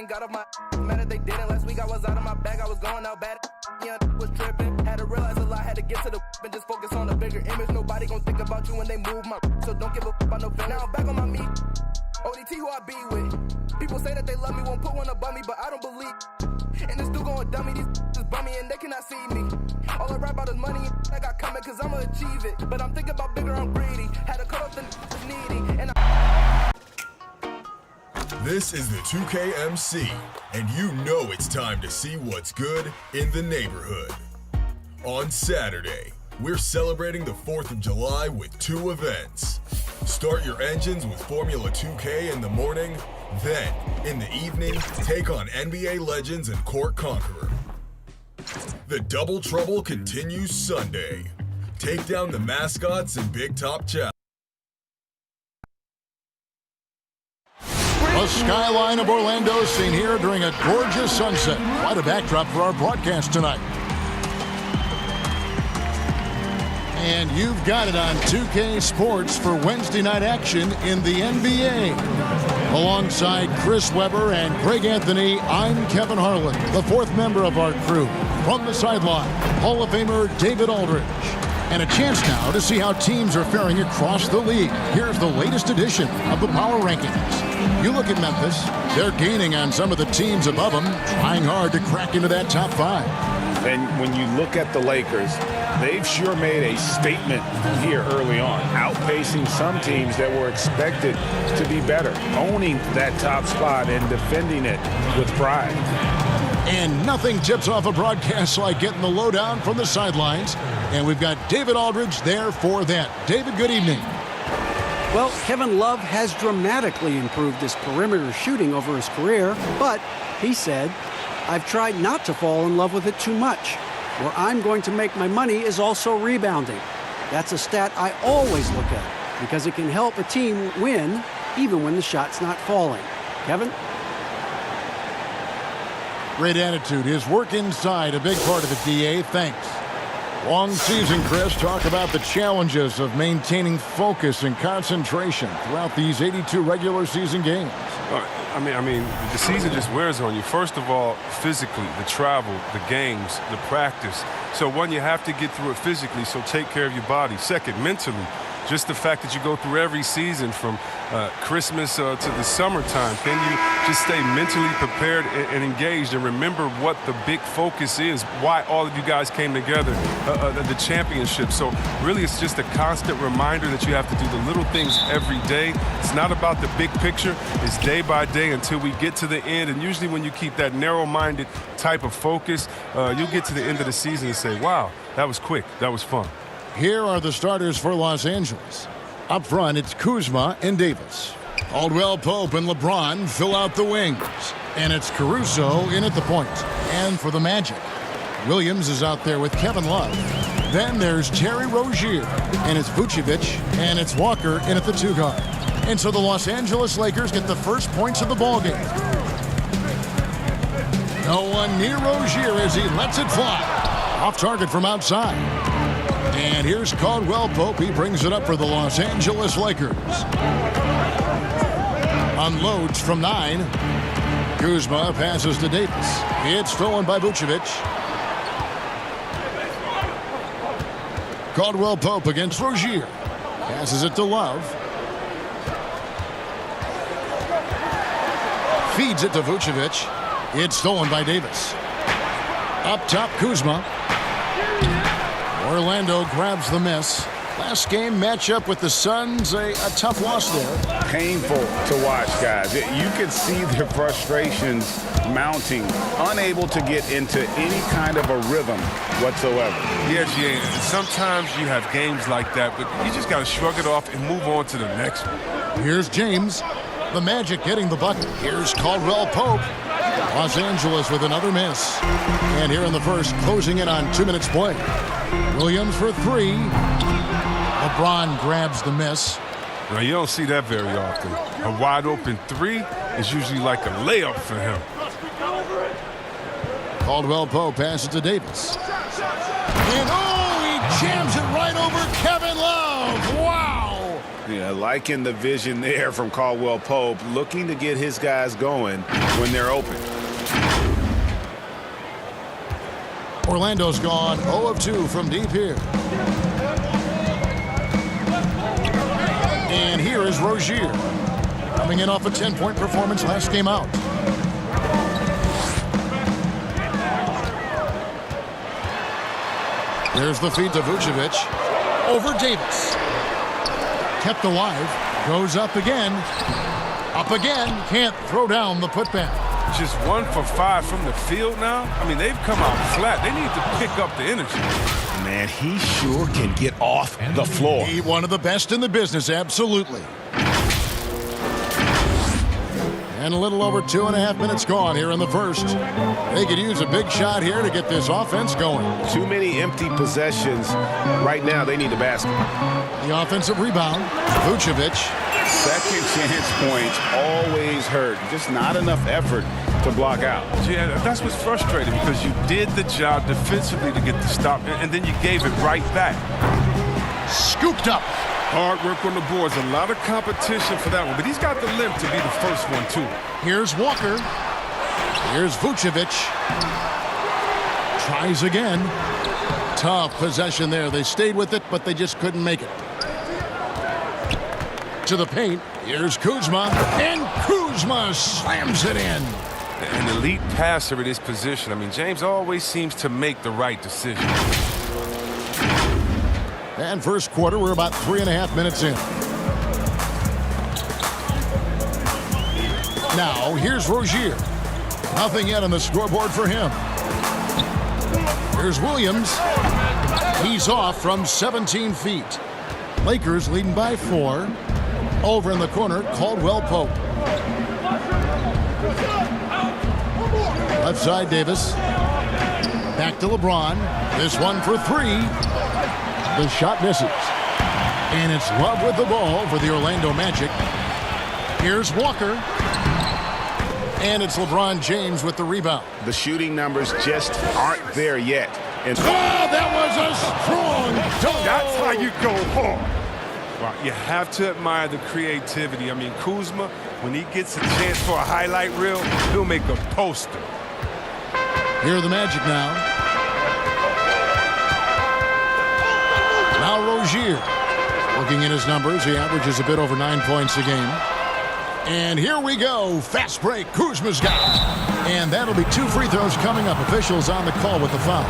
got off my man that they didn't. Last week I was out of my bag, I was going out bad. Young was tripping, had to realize a lot, had to get to the and just focus on a bigger image. Nobody gon' think about you when they move my so don't give a about no fan. Now I'm back on my meat. ODT who I be with. People say that they love me, won't put one above me, but I don't believe. And this dude going dummy, these just bummy and they cannot see me. All I rap about is money and I got coming cause I'ma achieve it. But I'm thinking about bigger, I'm greedy. Had to cut off the needy and This is the 2KMC, and you know it's time to see what's good in the neighborhood. On Saturday, we're celebrating the 4th of July with 2 events. Start your engines with Formula 2K in the morning, then, in the evening, take on NBA legends and Court Conqueror. The Double Trouble continues Sunday. Take down the mascots and Big Top Challenge. The skyline of Orlando seen here during a gorgeous sunset. Quite a backdrop for our broadcast tonight. And you've got it on 2K Sports for Wednesday night action in the NBA. Alongside Chris Webber and Greg Anthony, I'm Kevin Harlan, the 4th member of our crew. From the sideline, Hall of Famer David Aldridge. And a chance now to see how teams are faring across the league. Here's the latest edition of the Power Rankings. You look at Memphis, they're gaining on some of the teams above them, trying hard to crack into that top 5. And when you look at the Lakers, they've sure made a statement here early on, outpacing some teams that were expected to be better, owning that top spot and defending it with pride. And nothing tips off a broadcast like getting the lowdown from the sidelines. And we've got David Aldridge there for that. David, good evening. Well, Kevin Love has dramatically improved his perimeter shooting over his career, but he said, I've tried not to fall in love with it too much. Where I'm going to make my money is also rebounding. That's a stat I always look at because it can help a team win even when the shot's not falling. Kevin? Great attitude. His work inside, a big part of it, DA. Thanks. Long season, Chris. Talk about the challenges of maintaining focus and concentration throughout these 82 regular season games. I mean, the season just wears on you. First of all, physically, the travel, the games, the practice. So, one, you have to get through it physically, so take care of your body. Second, mentally, just the fact that you go through every season from Christmas to the summertime. Can you just stay mentally prepared and engaged and remember what the big focus is, why all of you guys came together, the championship. So really it's just a constant reminder that you have to do the little things every day. It's not about the big picture. It's day by day until we get to the end. And usually when you keep that narrow-minded type of focus, you'll get to the end of the season and say, wow, that was quick. That was fun. Here are the starters for Los Angeles. Up front, it's Kuzma and Davis. Caldwell Pope and LeBron fill out the wings. And it's Caruso in at the point. And for the Magic, Williams is out there with Kevin Love. Then there's Terry Rozier. And it's Vucevic. And it's Walker in at the 2 guard. And so the Los Angeles Lakers get the first points of the ballgame. No one near Rozier as he lets it fly. Off target from outside. And here's Caldwell Pope. He brings it up for the Los Angeles Lakers. Unloads from 9. Kuzma passes to Davis. It's stolen by Vucevic. Caldwell Pope against Rozier. Passes it to Love. Feeds it to Vucevic. It's stolen by Davis. Up top, Kuzma. Orlando grabs the miss. Last game matchup with the Suns, a tough loss there. Painful to watch, guys. You can see their frustrations mounting, unable to get into any kind of a rhythm whatsoever. Yeah, G.A., sometimes you have games like that, but you just got to shrug it off and move on to the next one. Here's James. The Magic getting the bucket. Here's Caldwell Pope. Los Angeles with another miss. And here in the first, closing in on 2 minutes play. Williams for 3. LeBron grabs the miss. Now, you don't see that very often. A wide open 3 is usually like a layup for him. Caldwell Pope passes to Davis. And he jams it right over Kevin Love. Wow! Yeah, liking the vision there from Caldwell Pope, looking to get his guys going when they're open. Orlando's gone 0 of 2 from deep here. And here is Rozier, coming in off a 10-point performance last game out. There's the feed to Vucevic. Over Davis. Kept alive. Goes up again. Up again. Can't throw down the putback. Just 1 for 5 from the field now. I mean, they've come out flat. They need to pick up the energy. Man, he sure can get off the floor. He one of the best in the business, absolutely. And a little over 2.5 minutes gone here in the first. They could use a big shot here to get this offense going. Too many empty possessions. Right now, they need the basket. The offensive rebound. Vucevic. Second chance points always hurt. Just not enough effort to block out. Yeah, that's what's frustrating because you did the job defensively to get the stop, and then you gave it right back. Scooped up. Hard work on the boards. A lot of competition for that one, but he's got the limp to be the first one, too. Here's Walker. Here's Vucevic. Tries again. Tough possession there. They stayed with it, but they just couldn't make it. To the paint. Here's Kuzma. And Kuzma slams it in. An elite passer at his position. I mean, James always seems to make the right decision. And first quarter, we're about 3.5 minutes in. Now, here's Rozier. Nothing yet on the scoreboard for him. Here's Williams. He's off from 17 feet. Lakers leading by 4. Over in the corner, Caldwell Pope. Left side, Davis. Back to LeBron. This one for 3. The shot misses. And it's Love with the ball for the Orlando Magic. Here's Walker. And it's LeBron James with the rebound. The shooting numbers just aren't there yet. And that was a strong dunk. That's how you go hard. Well, you have to admire the creativity. I mean, Kuzma, when he gets a chance for a highlight reel, he'll make a poster. Here are the Magic now. Now Rozier. Looking at his numbers, he averages a bit over 9 points a game. And here we go. Fast break. Kuzma's got it. And that'll be 2 free throws coming up. Officials on the call with the foul.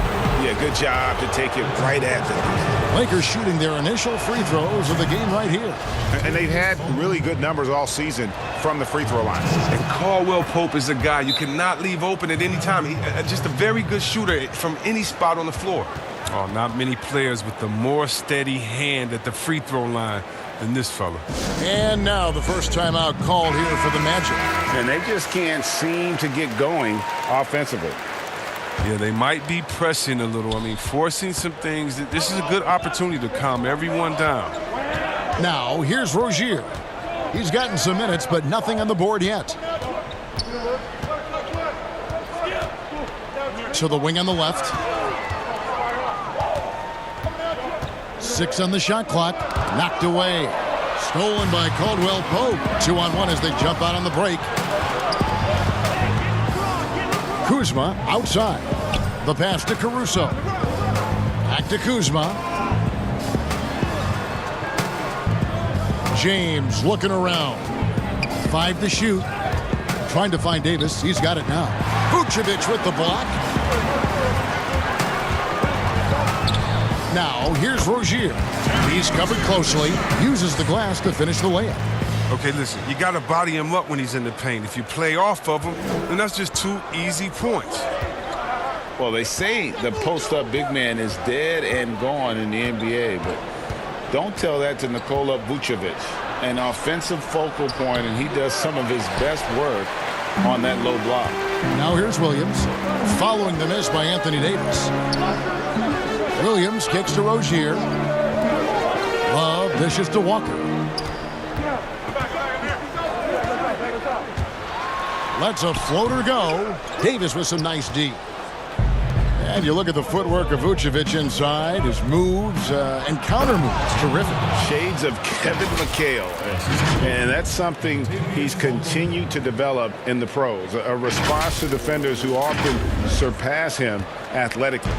Yeah, good job to take it right at them. Lakers shooting their initial free throws of the game right here. And they've had really good numbers all season from the free throw line. And Caldwell Pope is a guy you cannot leave open at any time. He's just a very good shooter from any spot on the floor. Oh, not many players with the more steady hand at the free throw line than this fella. And now the first timeout called here for the Magic. And they just can't seem to get going offensively. Yeah, they might be pressing a little. I mean, forcing some things. This is a good opportunity to calm everyone down. Now, here's Rozier. He's gotten some minutes, but nothing on the board yet. To the wing on the left. 6 on the shot clock. Knocked away. Stolen by Caldwell Pope. 2-on-1 as they jump out on the break. Kuzma outside. The pass to Caruso. Back to Kuzma. James looking around. 5 to shoot. Trying to find Davis. He's got it now. Vucevic with the block. Now, here's Rozier. He's covered closely. Uses the glass to finish the layup. Okay, listen, you got to body him up when he's in the paint. If you play off of him, then that's just 2 easy points. Well, they say the post-up big man is dead and gone in the NBA, but don't tell that to Nikola Vucevic. An offensive focal point, and he does some of his best work on that low block. Now here's Williams, following the miss by Anthony Davis. Williams kicks to Rozier. Love dishes to Walker. Lets a floater go. Davis with some nice D. And you look at the footwork of Vucevic inside, his moves and counter moves, terrific. Shades of Kevin McHale. And that's something he's continued to develop in the pros. A response to defenders who often surpass him athletically.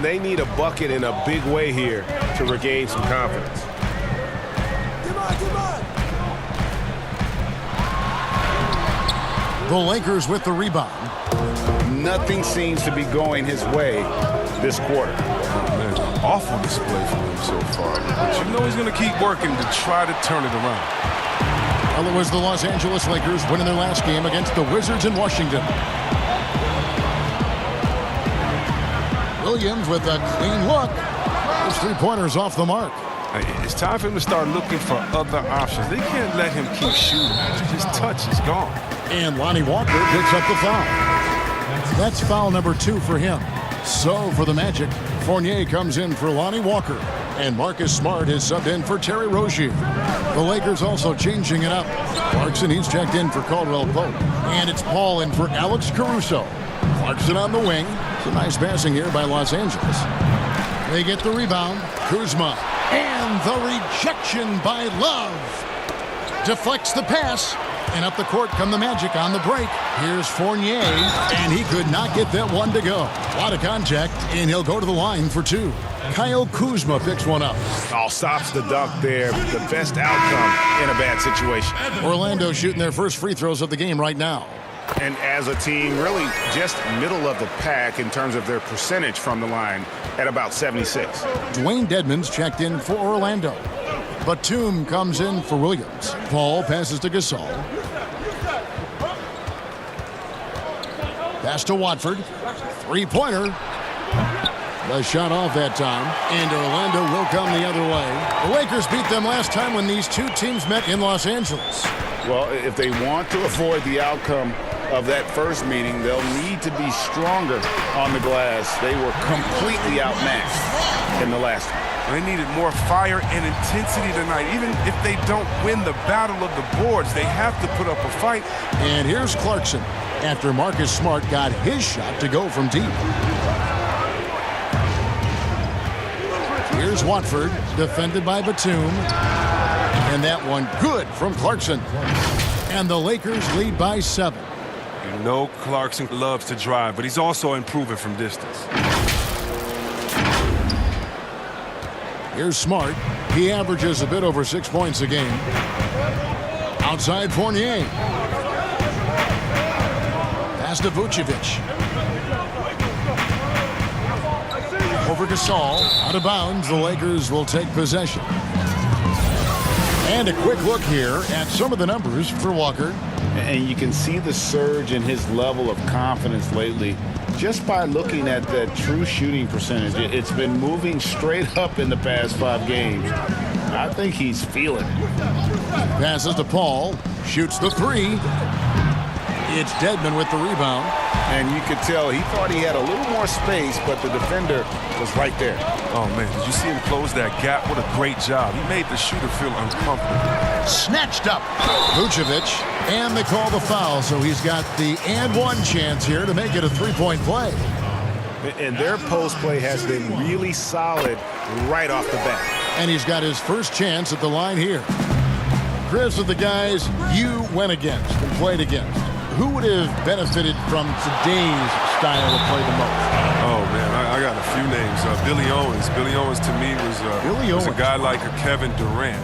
They need a bucket in a big way here to regain some confidence. The Lakers with the rebound. Nothing seems to be going his way this quarter. Man, awful display from him so far. But you know he's going to keep working to try to turn it around. Well, it was the Los Angeles Lakers winning their last game against the Wizards in Washington. Williams with a clean look. His three-pointers off the mark. It's time for him to start looking for other options. They can't let him keep shooting. His touch is gone. And Lonnie Walker picks up the foul. That's foul number 2 for him. So for the Magic, Fournier comes in for Lonnie Walker. And Marcus Smart is subbed in for Terry Rozier. The Lakers also changing it up. Clarkson, he's checked in for Caldwell Pope. And it's Paul in for Alex Caruso. Clarkson on the wing. It's a nice passing here by Los Angeles. They get the rebound. Kuzma. And the rejection by Love. Deflects the pass. And up the court come the Magic on the break. Here's Fournier, and he could not get that one to go. A lot of contact, and he'll go to the line for 2. Kyle Kuzma picks one up. Oh, stops the dunk there. The best outcome in a bad situation. Orlando shooting their first free throws of the game right now. And as a team, really just middle of the pack in terms of their percentage from the line at about 76. Dwayne Dedmon's checked in for Orlando. Batum comes in for Williams. Paul passes to Gasol. Pass to Watford. Three-pointer. The shot off that time. And Orlando will come the other way. The Lakers beat them last time when these two teams met in Los Angeles. Well, if they want to avoid the outcome of that first meeting, they'll need to be stronger on the glass. They were completely outmatched in the last one. They needed more fire and intensity tonight. Even if they don't win the battle of the boards, they have to put up a fight. And here's Clarkson after Marcus Smart got his shot to go from deep. Here's Watford, defended by Batum. And that one good from Clarkson. And the Lakers lead by 7. You know Clarkson loves to drive, but he's also improving from distance. Here's Smart. He averages a bit over 6 points a game. Outside Fournier. Pass to Vucevic. Over Gasol. Out of bounds. The Lakers will take possession. And a quick look here at some of the numbers for Walker. And you can see the surge in his level of confidence lately just by looking at that true shooting percentage. It's been moving straight up in the past 5 games. I think he's feeling it. Passes to Paul. Shoots the 3. It's Dedmon with the rebound. And you could tell he thought he had a little more space, but the defender was right there. Oh, man, did you see him close that gap? What a great job. He made the shooter feel uncomfortable. Snatched up. Vucevic. And they call the foul, so he's got the and one chance here to make it a 3-point play. And their post play has been really solid right off the bat. And he's got his first chance at the line here. Chris, of the guys you went against and played against, who would have benefited from today's style of play the most? Oh, man, I got a few names. Billy Owens. Billy Owens, to me, was a guy like a Kevin Durant.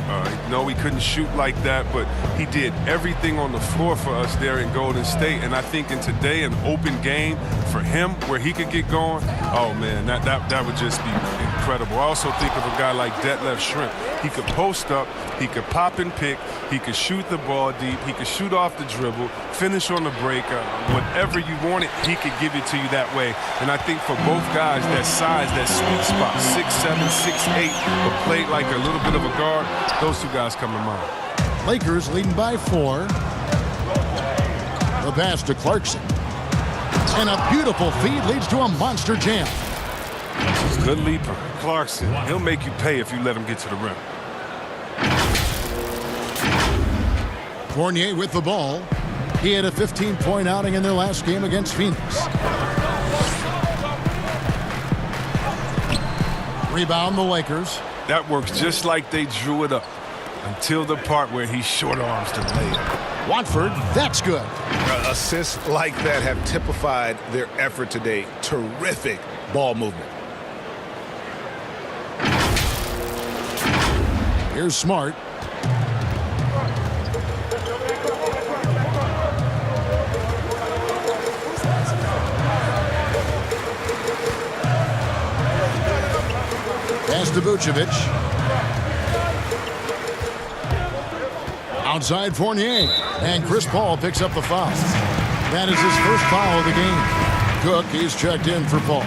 No, he couldn't shoot like that, but he did everything on the floor for us there in Golden State. And I think in today, an open game for him where he could get going, oh, man, that would just be incredible. I also think of a guy like Detlef Schrempf. He could post up, he could pop and pick, he could shoot the ball deep, he could shoot off the dribble, finish on the break. Whatever you wanted, he could give it to you that way. And I think for both guys, that size, that sweet spot, 6'7", 6'8", but played like a little bit of a guard, those two guys come to mind. Lakers leading by 4. The pass to Clarkson. And a beautiful feed leads to a monster jam. Good leaper. Clarkson, he'll make you pay if you let him get to the rim. Fournier with the ball. He had a 15-point outing in their last game against Phoenix. Rebound the Lakers. That works just like they drew it up until the part where he short arms to lay it. Watford, that's good. Assists like that have typified their effort today. Terrific ball movement. Here's Smart. Pass to Vucevic. Outside Fournier. And Chris Paul picks up the foul. That is his first foul of the game. Cook, he's checked in for Paul.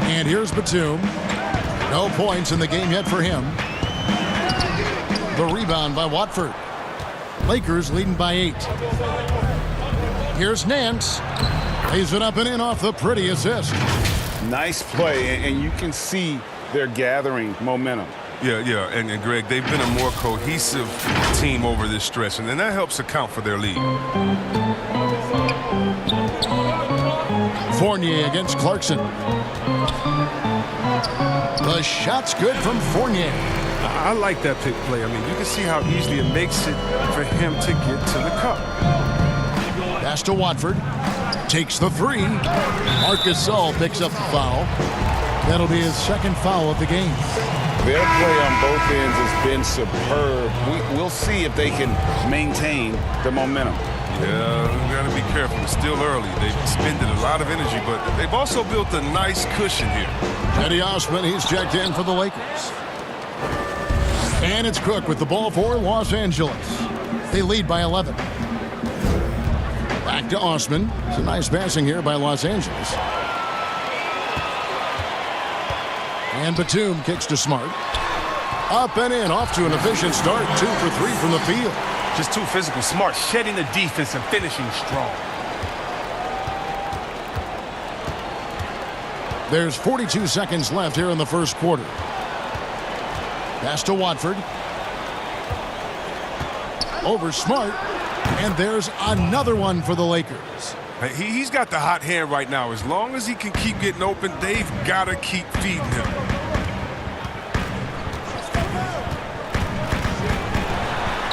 And here's Batum. No points in the game yet for him. The rebound by Watford. Lakers leading by 8. Here's Nance. Lays it up and in off the pretty assist. Nice play, and you can see they're gathering momentum. Yeah, and Greg, they've been a more cohesive team over this stretch, and then that helps account for their lead. Fournier against Clarkson. The shot's good from Fournier. I like that pick play. I mean, you can see how easily it makes it for him to get to the cup. Pass to Watford. Takes the 3. Marcus Gasol picks up the foul. That'll be his second foul of the game. Their play on both ends has been superb. We'll see if they can maintain the momentum. Yeah, we got to be careful. It's still early. They've expended a lot of energy, but they've also built a nice cushion here. Eddie Osman, he's checked in for the Lakers. And it's Cook with the ball for Los Angeles. They lead by 11. Back to Osman. It's a nice passing here by Los Angeles. And Batum kicks to Smart. Up and in, off to an efficient start. 2 for 3 from the field. Just too physical. Smart, shedding the defense and finishing strong. There's 42 seconds left here in the first quarter. Pass to Watford. Over Smart. And there's another one for the Lakers. He's got the hot hand right now. As long as he can keep getting open, they've got to keep feeding him.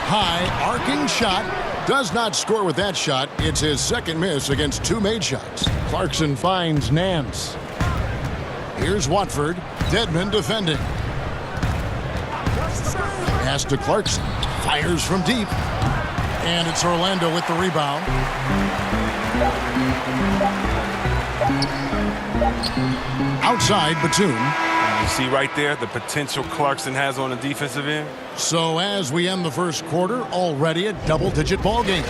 High, arcing shot. Does not score with that shot. It's his second miss against 2 made shots. Clarkson finds Nance. Here's Watford. Dedmon defending. Pass to Clarkson. Fires from deep. And it's Orlando with the rebound. Outside, Batum. You see right there the potential Clarkson has on the defensive end? So as we end the first quarter, already a double-digit ball game.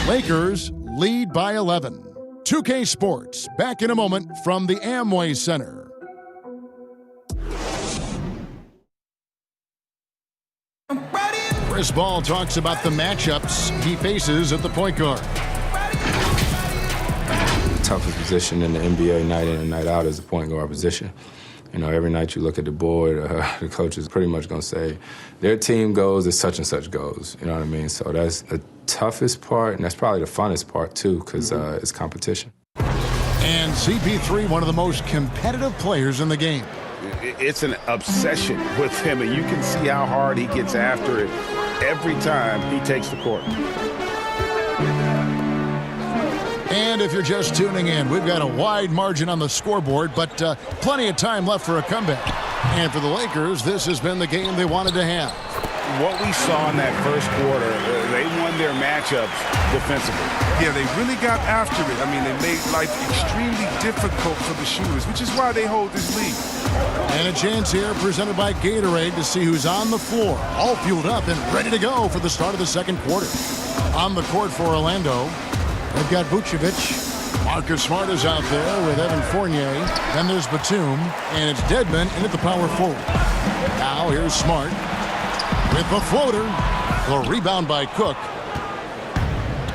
Lakers lead by 11. 2K Sports, back in a moment from the Amway Center. Chris Paul talks about the matchups he faces at the point guard. The toughest position in the NBA night in and night out is the point guard position. You know, every night you look at the board, the coach is pretty much going to say, their team goes as such and such goes. You know what I mean? So that's the toughest part, and that's probably the funnest part, too, because it's competition. And CP3, one of the most competitive players in the game. It's an obsession with him, and you can see how hard he gets after it every time he takes the court. And if you're just tuning in, we've got a wide margin on the scoreboard, but plenty of time left for a comeback. And for the Lakers, this has been the game they wanted to have. What we saw in that first quarter, they won their matchups defensively. Yeah, they really got after it. I mean, they made life extremely difficult for the shooters, which is why they hold this lead. And a chance here presented by Gatorade to see who's on the floor, all fueled up and ready to go for the start of the second quarter. On the court for Orlando, they've got Vucevic. Marcus Smart is out there with Evan Fournier. Then there's Batum, and it's Dedmon in at the power forward. Now here's Smart with the floater. The rebound by Cook.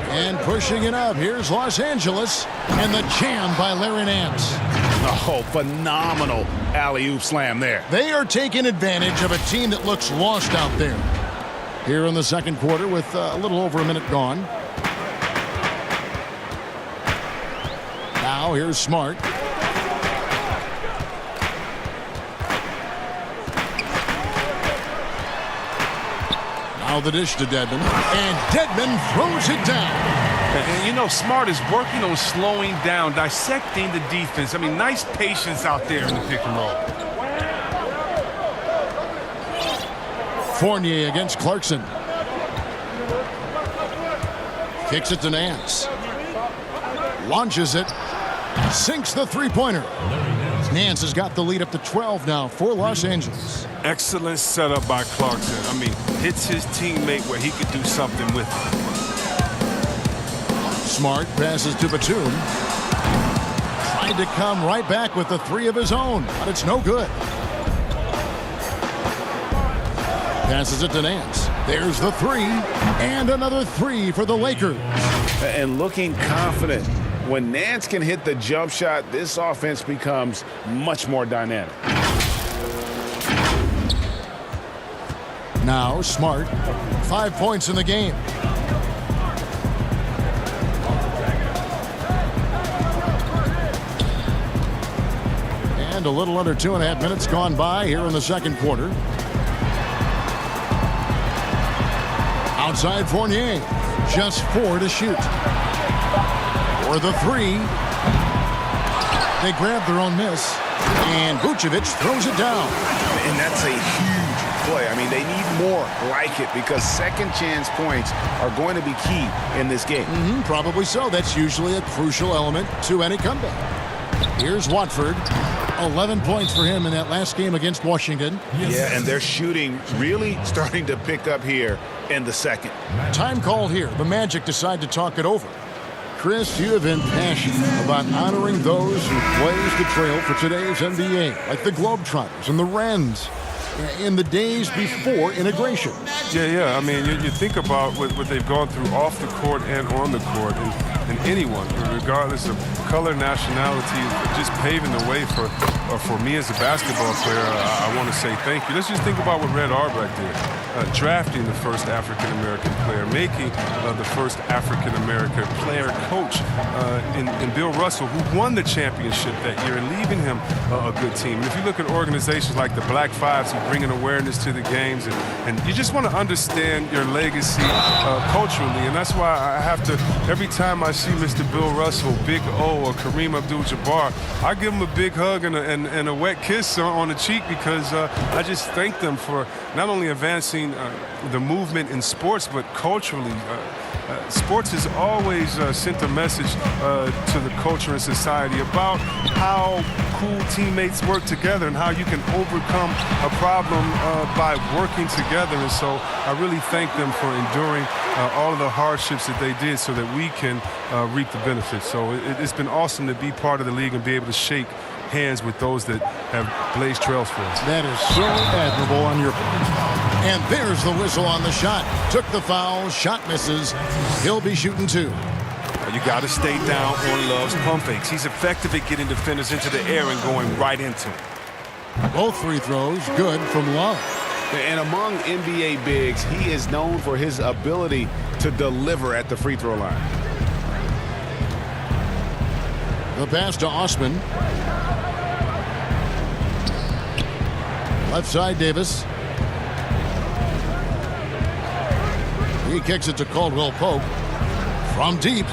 And pushing it up, here's Los Angeles. And the jam by Larry Nance. Oh, phenomenal alley-oop slam there. They are taking advantage of a team that looks lost out there. Here in the second quarter with a little over a minute gone. Now here's Smart. Now the dish to Dedmon. And Dedmon throws it down. And you know, Smart is working on slowing down, dissecting the defense. I mean, nice patience out there in the pick and roll. Fournier against Clarkson. Kicks it to Nance. Launches it. Sinks the three-pointer. Nance has got the lead up to 12 now for Los Angeles. Excellent setup by Clarkson. I mean, hits his teammate where he could do something with it. Smart passes to Batum. Tried to come right back with the three of his own, but it's no good. Passes it to Nance. There's the three, and another three for the Lakers. And looking confident. When Nance can hit the jump shot, this offense becomes much more dynamic. Now Smart, 5 points in the game. And a little under 2.5 minutes gone by here in the second quarter. Outside Fournier, just 4 to shoot. For the three, they grab their own miss, and Vucevic throws it down. And that's a huge play. I mean, they need more like it because second chance points are going to be key in this game. Probably so. That's usually a crucial element to any comeback. Here's Watford. 11 points for him in that last game against Washington. Yeah, and they're shooting really starting to pick up here in the second. Time called here. The Magic decide to talk it over. Chris, you have been passionate about honoring those who blaze the trail for today's NBA, like the Globetrotters and the Wrens, in the days before integration. Yeah. I mean, you think about what they've gone through off the court and on the court, and anyone, regardless of color, nationality, just paving the way for me as a basketball player. I want to say thank you. Let's just think about what Red Auerbach did. Drafting the first African-American player, making the first African-American player coach in Bill Russell, who won the championship that year, and leaving him a good team. And if you look at organizations like the Black Fives, who bring an awareness to the games, and you just want to understand your legacy culturally, and that's why I have to, every time I see Mr. Bill Russell, Big O, or Kareem Abdul-Jabbar, I give him a big hug and a wet kiss on the cheek, because I just thank them for not only advancing the movement in sports, but culturally. Sports has always sent a message to the culture and society about how cool teammates work together and how you can overcome a problem by working together. And so I really thank them for enduring all of the hardships that they did so that we can reap the benefits. So it's been awesome to be part of the league and be able to shake hands with those that have blazed trails for us. That is so admirable on your part. And there's the whistle on the shot. Took the foul, shot misses. He'll be shooting 2. You got to stay down on Love's pump fakes. He's effective at getting defenders into the air and going right into them. Both free throws good from Love. And among NBA bigs, he is known for his ability to deliver at the free throw line. The pass to Osman. Left side, Davis. He kicks it to Caldwell Pope. From deep.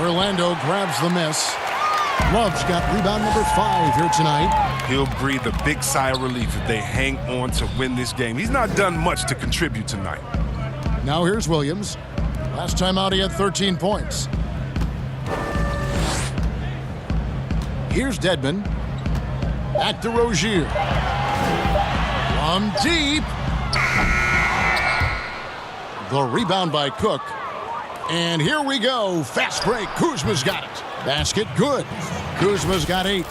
Orlando grabs the miss. Love's got rebound number 5 here tonight. He'll breathe a big sigh of relief if they hang on to win this game. He's not done much to contribute tonight. Now here's Williams. Last time out, he had 13 points. Here's Dedmon. Back to Rozier. From deep. The rebound by Cook. And here we go. Fast break. Kuzma's got it. Basket good. Kuzma's got 8.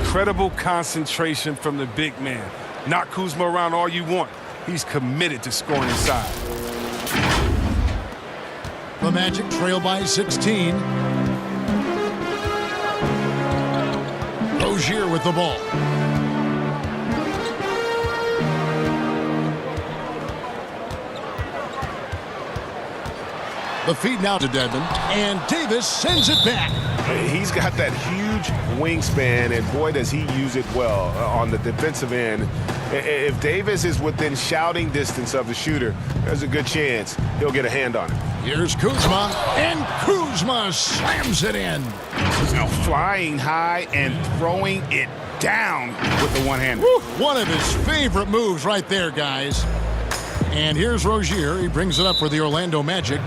Incredible concentration from the big man. Knock Kuzma around all you want. He's committed to scoring inside. The Magic trail by 16. Rozier with the ball. The feed now to Dedmon, and Davis sends it back. He's got that huge wingspan, and boy, does he use it well on the defensive end. If Davis is within shouting distance of the shooter, there's a good chance he'll get a hand on it. Here's Kuzma, and Kuzma slams it in. Now flying high and throwing it down with the one-hand. One of his favorite moves right there, guys. And here's Rozier. He brings it up for the Orlando Magic.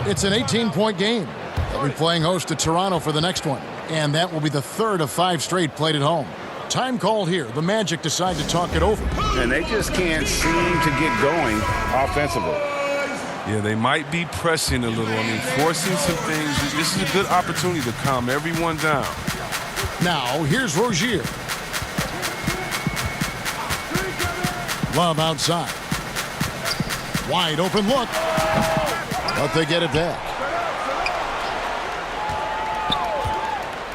It's an 18-point game. They'll be playing host to Toronto for the next one. And that will be the third of 5 straight played at home. Time called here. The Magic decide to talk it over. And they just can't seem to get going offensively. Yeah, they might be pressing a little. I mean, forcing some things. This is a good opportunity to calm everyone down. Now, here's Rozier. Love outside. Wide open look. But they get it back.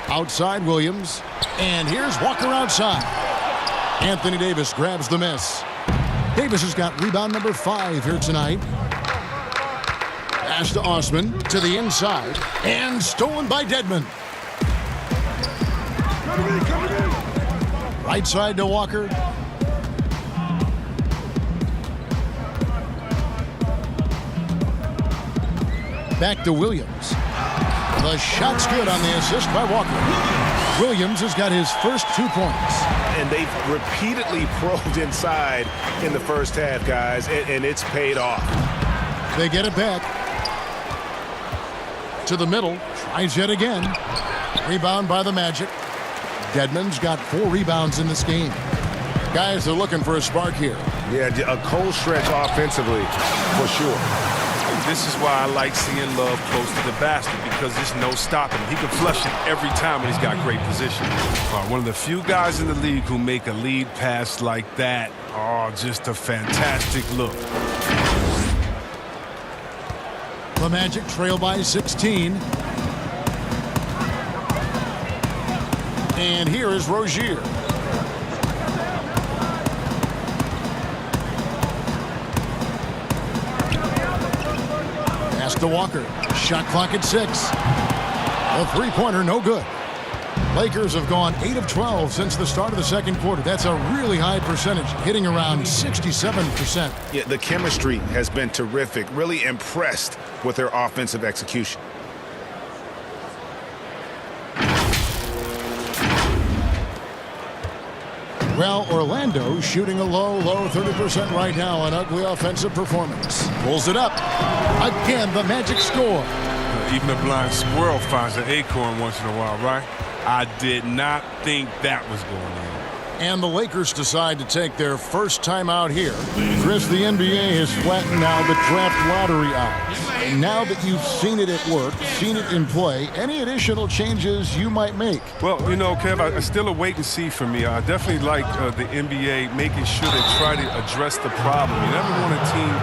Outside Williams. And here's Walker outside. Anthony Davis grabs the miss. Davis has got rebound number 5 here tonight. Pass to Osman to the inside. And stolen by Dedmon. Right side to Walker. Back to Williams. The shot's good on the assist by Walker. Williams has got his first 2 points. And they've repeatedly probed inside in the first half, guys, and it's paid off. They get it back. To the middle. Tries yet again. Rebound by the Magic. Dedmon's got 4 rebounds in this game. Guys, they're looking for a spark here. Yeah, a cold stretch offensively, for sure. This is why I like seeing Love close to the basket, because there's no stopping him. He can flush it every time, and he's got great position. One of the few guys in the league who make a lead pass like that. Oh, just a fantastic look. The Magic trail by 16. And here is Rozier. Pass to Walker. Shot clock at 6. The three-pointer no good. Lakers have gone 8 of 12 since the start of the second quarter. That's a really high percentage, hitting around 67%. Yeah, the chemistry has been terrific. Really impressed with their offensive execution. Well, Orlando shooting a low 30% right now. An ugly offensive performance. Pulls it up. Again, the Magic score. Even a blind squirrel finds an acorn once in a while, right? I did not think that was going on. And the Lakers decide to take their first time out here. Chris, the NBA has flattened now the draft lottery odds. And now that you've seen it at work, seen it in play, any additional changes you might make? Well, you know, Kev, it's still a wait and see for me. I definitely like the NBA making sure they try to address the problem. You never want a team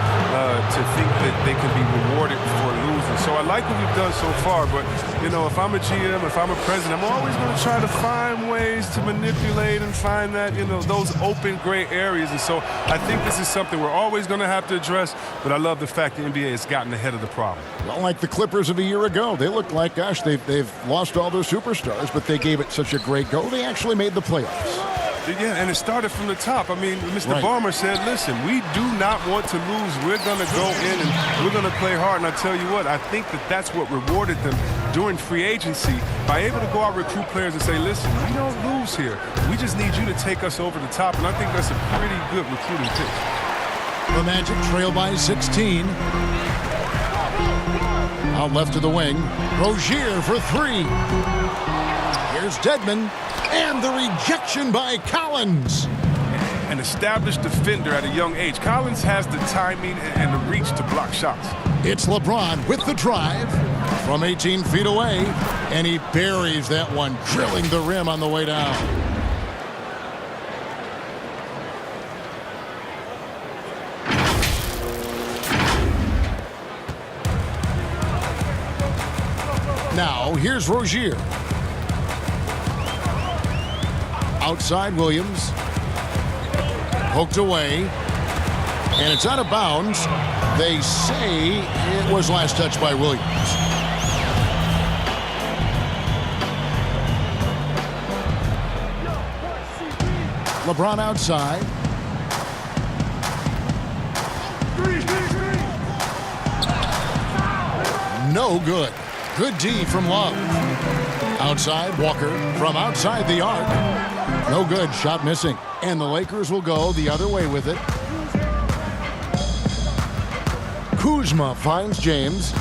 to think that they can be rewarded for losing. So I like what we've done so far, but, you know, if I'm a GM, if I'm a president, I'm always going to try to find ways to manipulate and find that, you know, those open gray areas. And so I think this is something we're always going to have to address, but I love the fact the NBA has gotten ahead of the problem. Well, like the Clippers of a year ago, they look like, gosh, they've lost all their superstars, but they gave it such a great go. They actually made the playoffs. Yeah, and it started from the top. I mean, Mr. Ballmer said, listen, we do not want to lose. We're going to go in and we're going to play hard. And I tell you what, I think that that's what rewarded them during free agency, by able to go out and recruit players and say, listen, we don't lose here. We just need you to take us over the top. And I think that's a pretty good recruiting pitch. The Magic trail by 16. Out left to the wing. Rozier for 3. Here's Dedmon. And the rejection by Collins. An established defender at a young age. Collins has the timing and the reach to block shots. It's LeBron with the drive from 18 feet away. And he buries that one, drilling the rim on the way down. Now, here's Rozier. Outside Williams. Poked away. And it's out of bounds. They say it was last touched by Williams. LeBron outside. No good. Good D from Love. Outside, Walker from outside the arc. No good. Shot missing. And the Lakers will go the other way with it. Kuzma finds James.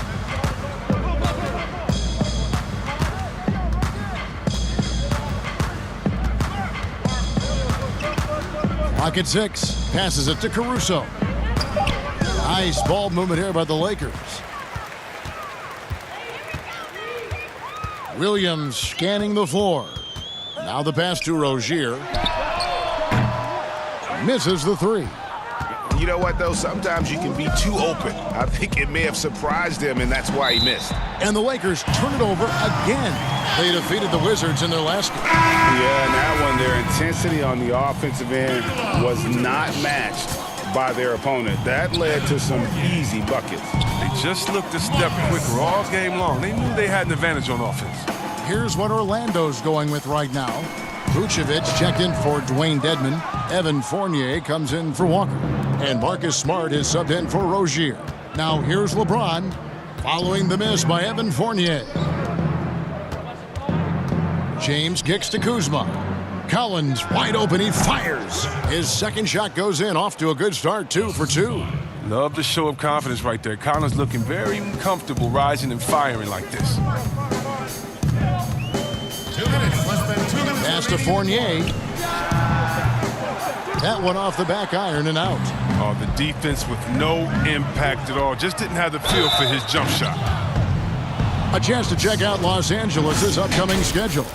Pocket 6. Passes it to Caruso. Nice ball movement here by the Lakers. Williams scanning the floor. Now the pass to Rozier. Misses the three. You know what, though? Sometimes you can be too open. I think it may have surprised him, and that's why he missed. And the Lakers turn it over again. They defeated the Wizards in their last game. Yeah, and that one, their intensity on the offensive end was not matched by their opponent. That led to some easy buckets. They just looked a step quicker all game long. They knew they had an advantage on offense. Here's what Orlando's going with right now. Vucevic checked in for Dwayne Dedmon. Evan Fournier comes in for Walker. And Marcus Smart is subbed in for Rozier. Now here's LeBron following the miss by Evan Fournier. James kicks to Kuzma. Collins wide open, he fires. His second shot goes in, off to a good start, 2 for 2. Love the show of confidence right there. Collins looking very comfortable rising and firing like this. 2 minutes, less than 2 minutes. Pass to Fournier. That one off the back iron and out. Oh, the defense with no impact at all. Just didn't have the feel for his jump shot. A chance to check out Los Angeles' upcoming schedule.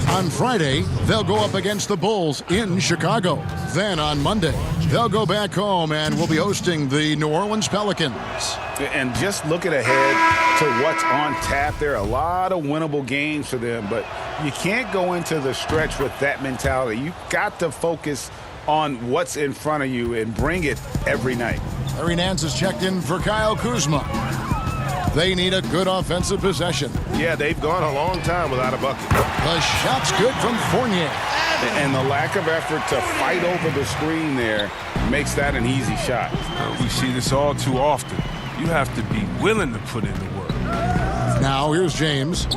On Friday, they'll go up against the Bulls in Chicago. Then on Monday, they'll go back home and will be hosting the New Orleans Pelicans. And just looking ahead to what's on tap, there are a lot of winnable games for them, but you can't go into the stretch with that mentality. You've got to focus on what's in front of you and bring it every night. Larry Nance has checked in for Kyle Kuzma. They need a good offensive possession. Yeah, they've gone a long time without a bucket. The shot's good from Fournier. And the lack of effort to fight over the screen there makes that an easy shot. We see this all too often. You have to be willing to put in the work. Now here's James.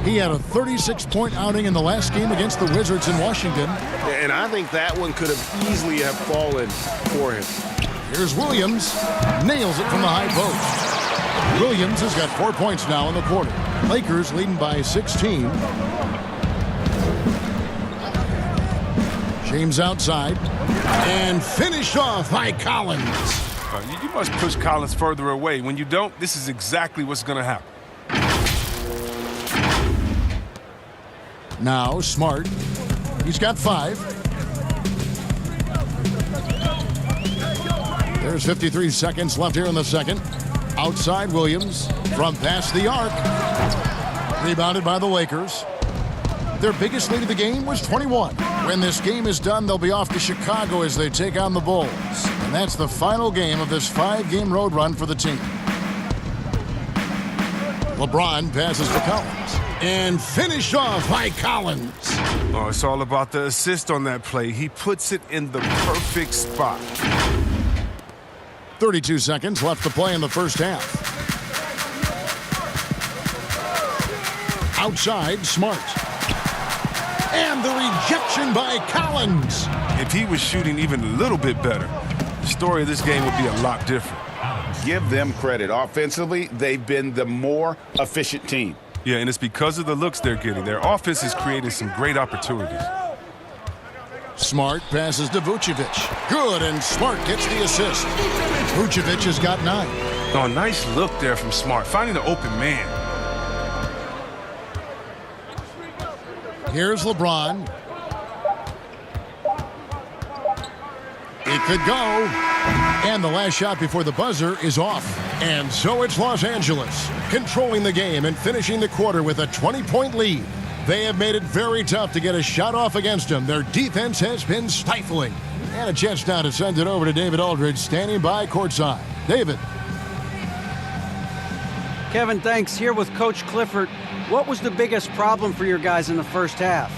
He had a 36-point outing in the last game against the Wizards in Washington. And I think that one could have easily have fallen for him. Here's Williams. Nails it from the high post. Williams has got 4 points now in the quarter. Lakers leading by 16. James outside. And finished off by Collins. You must push Collins further away. When you don't, this is exactly what's going to happen. Now Smart. He's got 5. There's 53 seconds left here in the second. Outside Williams from past the arc. Rebounded by the Lakers. Their biggest lead of the game was 21. When this game is done, they'll be off to Chicago as they take on the Bulls. And that's the final game of this 5-game road run for the team. LeBron passes to Collins. And finished off by Collins. Oh, it's all about the assist on that play. He puts it in the perfect spot. 32 seconds left to play in the first half. Outside, Smart. And the rejection by Collins. If he was shooting even a little bit better, the story of this game would be a lot different. Give them credit. Offensively, they've been the more efficient team. Yeah, and it's because of the looks they're getting. Their offense has created some great opportunities. Smart passes to Vucevic. Good, and Smart gets the assist. Vucevic has got 9. Oh, nice look there from Smart, finding an open man. Here's LeBron. It could go. And the last shot before the buzzer is off. And so it's Los Angeles, controlling the game and finishing the quarter with a 20-point lead. They have made it very tough to get a shot off against them. Their defense has been stifling. And a chance now to send it over to David Aldridge, standing by courtside. David. Kevin, thanks. Here with Coach Clifford. What was the biggest problem for your guys in the first half?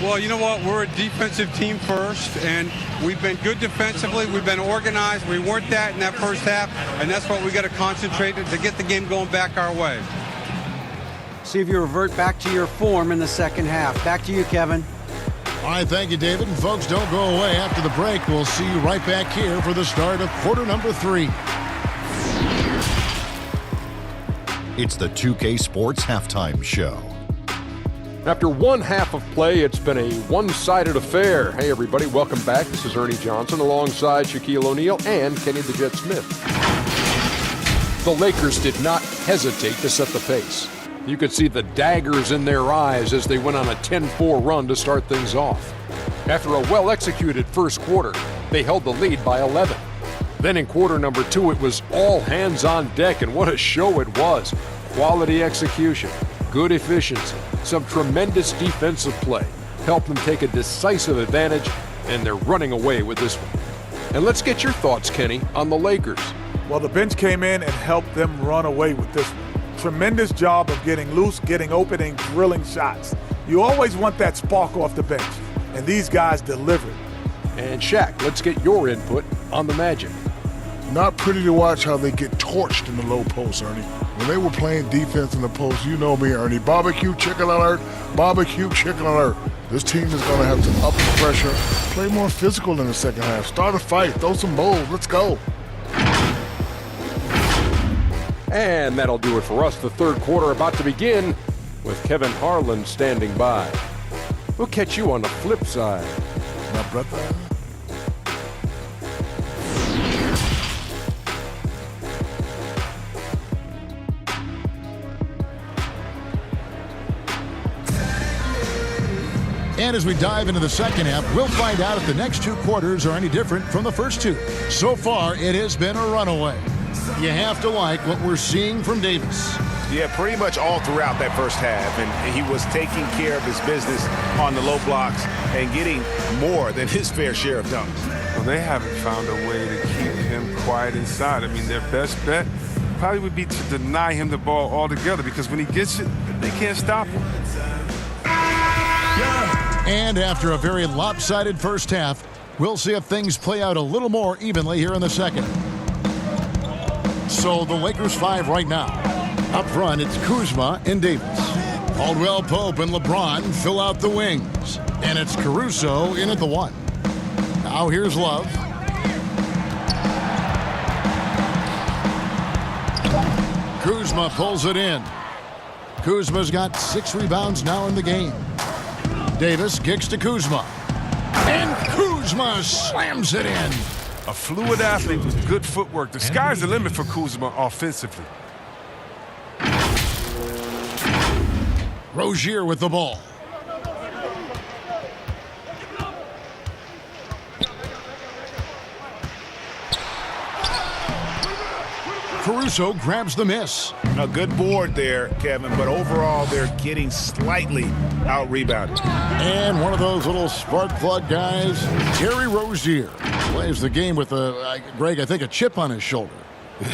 Well, you know what? We're a defensive team first, and we've been good defensively. We've been organized. We weren't that in that first half, and that's what we got to concentrate on to get the game going back our way. See if you revert back to your form in the second half. Back to you, Kevin. All right, thank you, David. And folks, don't go away. After the break, we'll see you right back here for the start of quarter number 3. It's the 2K Sports Halftime Show. After one half of play, it's been a one-sided affair. Hey, everybody, welcome back. This is Ernie Johnson alongside Shaquille O'Neal and Kenny the Jet Smith. The Lakers did not hesitate to set the pace. You could see the daggers in their eyes as they went on a 10-4 run to start things off. After a well-executed first quarter, they held the lead by 11. Then in quarter number 2, it was all hands on deck, and what a show it was. Quality execution, good efficiency, some tremendous defensive play helped them take a decisive advantage, and they're running away with this one. And let's get your thoughts, Kenny, on the Lakers. Well, the bench came in and helped them run away with this one. Tremendous job of getting loose, getting open, and drilling shots. You always want that spark off the bench, and these guys delivered. And Shaq, let's get your input on the Magic. Not pretty to watch how they get torched in the low post, Ernie. When they were playing defense in the post, you know me, Ernie. Barbecue chicken alert, barbecue chicken alert. This team is going to have to up the pressure, play more physical in the second half, start a fight, throw some bowls, let's go. And that'll do it for us. The third quarter about to begin with Kevin Harlan standing by. We'll catch you on the flip side. My brother. And as we dive into the second half, we'll find out if the next 2 quarters are any different from the first 2. So far, it has been a runaway. You have to like what we're seeing from Davis. Yeah, pretty much all throughout that first half, and he was taking care of his business on the low blocks and getting more than his fair share of dunks. Well, they haven't found a way to keep him quiet inside. I mean, their best bet probably would be to deny him the ball altogether, because when he gets it, they can't stop him. And after a very lopsided first half, we'll see if things play out a little more evenly here in the second. So the Lakers 5 right now. Up front, it's Kuzma and Davis. Caldwell Pope and LeBron fill out the wings. And it's Caruso in at the 1. Now here's Love. Kuzma pulls it in. Kuzma's got 6 rebounds now in the game. Davis kicks to Kuzma. And Kuzma slams it in. A fluid athlete with good footwork. The sky's the limit for Kuzma offensively. Rozier with the ball. Caruso grabs the miss. A good board there, Kevin, but overall they're getting slightly out-rebounded. And one of those little spark plug guys, Terry Rozier, plays the game with, Greg, I think a chip on his shoulder.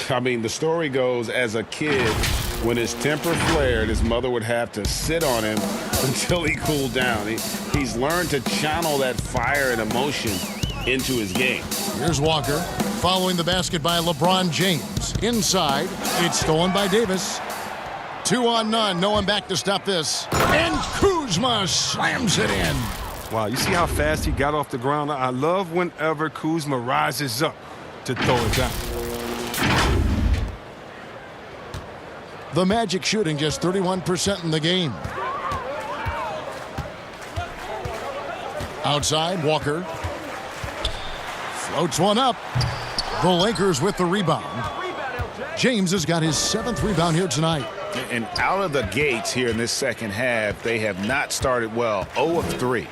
I mean, the story goes, as a kid, when his temper flared, his mother would have to sit on him until he cooled down. He's learned to channel that fire and emotion into his game. Here's Walker, following the basket by LeBron James. Inside, it's stolen by Davis. 2 on none, no one back to stop this. And Kuzma slams it in. Wow, you see how fast he got off the ground? I love whenever Kuzma rises up to throw it down. The Magic shooting just 31% in the game. Outside, Walker. Floats one up. The Lakers with the rebound. James has got his 7th rebound here tonight. And out of the gates here in this second half, they have not started well. 0 of 3.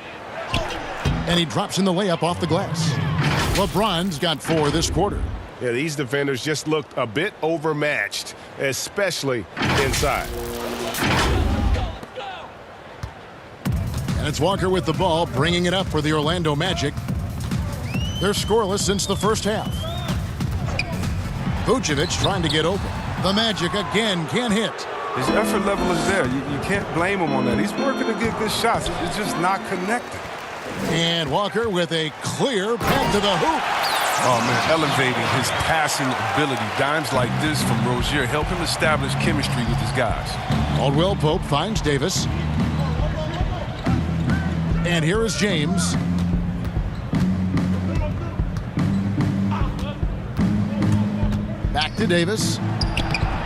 And he drops in the layup off the glass. LeBron's got 4 this quarter. Yeah, these defenders just looked a bit overmatched, especially inside. And it's Walker with the ball, bringing it up for the Orlando Magic. They're scoreless since the first half. Vucevic trying to get open. The Magic again can't hit. His effort level is there. You can't blame him on that. He's working to get good shots. It's just not connected. And Walker with a clear back to the hoop. Oh, man, elevating his passing ability. Dimes like this from Rozier help him establish chemistry with his guys. Caldwell Pope finds Davis. And here is James. Back to Davis.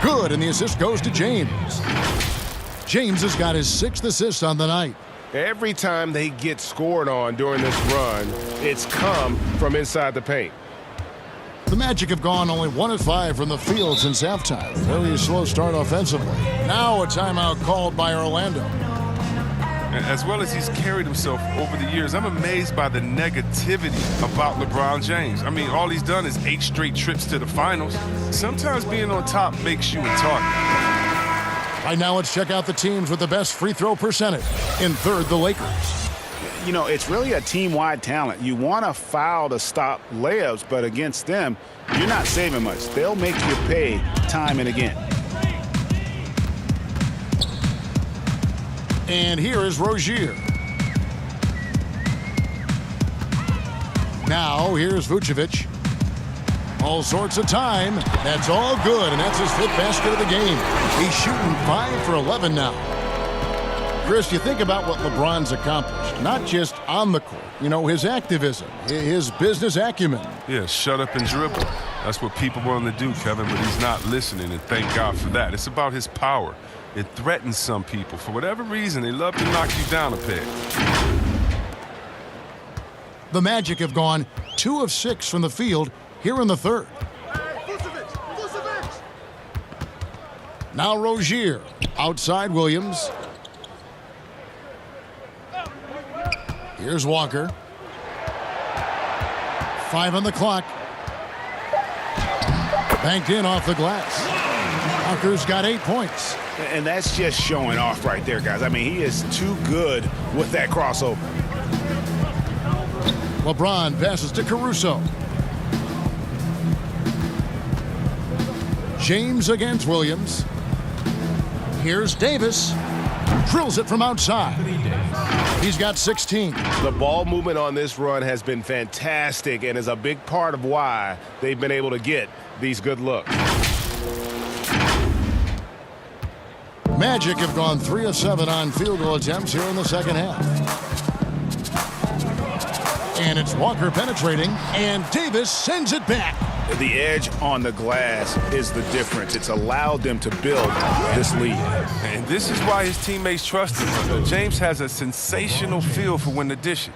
Good, and the assist goes to James. James has got his 6th assist on the night. Every time they get scored on during this run, it's come from inside the paint. The Magic have gone only 1 of 5 from the field since halftime. Very slow start offensively. Now a timeout called by Orlando. As well as he's carried himself over the years, I'm amazed by the negativity about LeBron James. I mean, all he's done is 8 straight trips to the finals. Sometimes being on top makes you a target. Right now, let's check out the teams with the best free throw percentage. In third, the Lakers. You know, it's really a team-wide talent. You want to foul to stop layups, but against them, you're not saving much. They'll make you pay time and again. And here is Rozier. Now, here's Vucevic. All sorts of time. That's all good, and that's his 5th basket of the game. He's shooting 5 for 11 now. Chris, you think about what LeBron's accomplished, not just on the court. You know, his activism, his business acumen. Yeah, shut up and dribble. That's what people want to do, Kevin, but he's not listening, and thank God for that. It's about his power. It threatens some people. For whatever reason, they love to knock you down a peg. The Magic have gone 2 of 6 from the field here in the third. Now Rozier. Outside Williams. Here's Walker. 5 on the clock. Banked in off the glass. Walker's got 8 points. And that's just showing off right there, guys. I mean, he is too good with that crossover. LeBron passes to Caruso. James against Williams. Here's Davis. Drills it from outside. He's got 16. The ball movement on this run has been fantastic and is a big part of why they've been able to get these good looks. Magic have gone 3 of 7 on field goal attempts here in the second half. And it's Walker penetrating, and Davis sends it back. The edge on the glass is the difference. It's allowed them to build this lead. And this is why his teammates trust him. James has a sensational feel for when to dish it.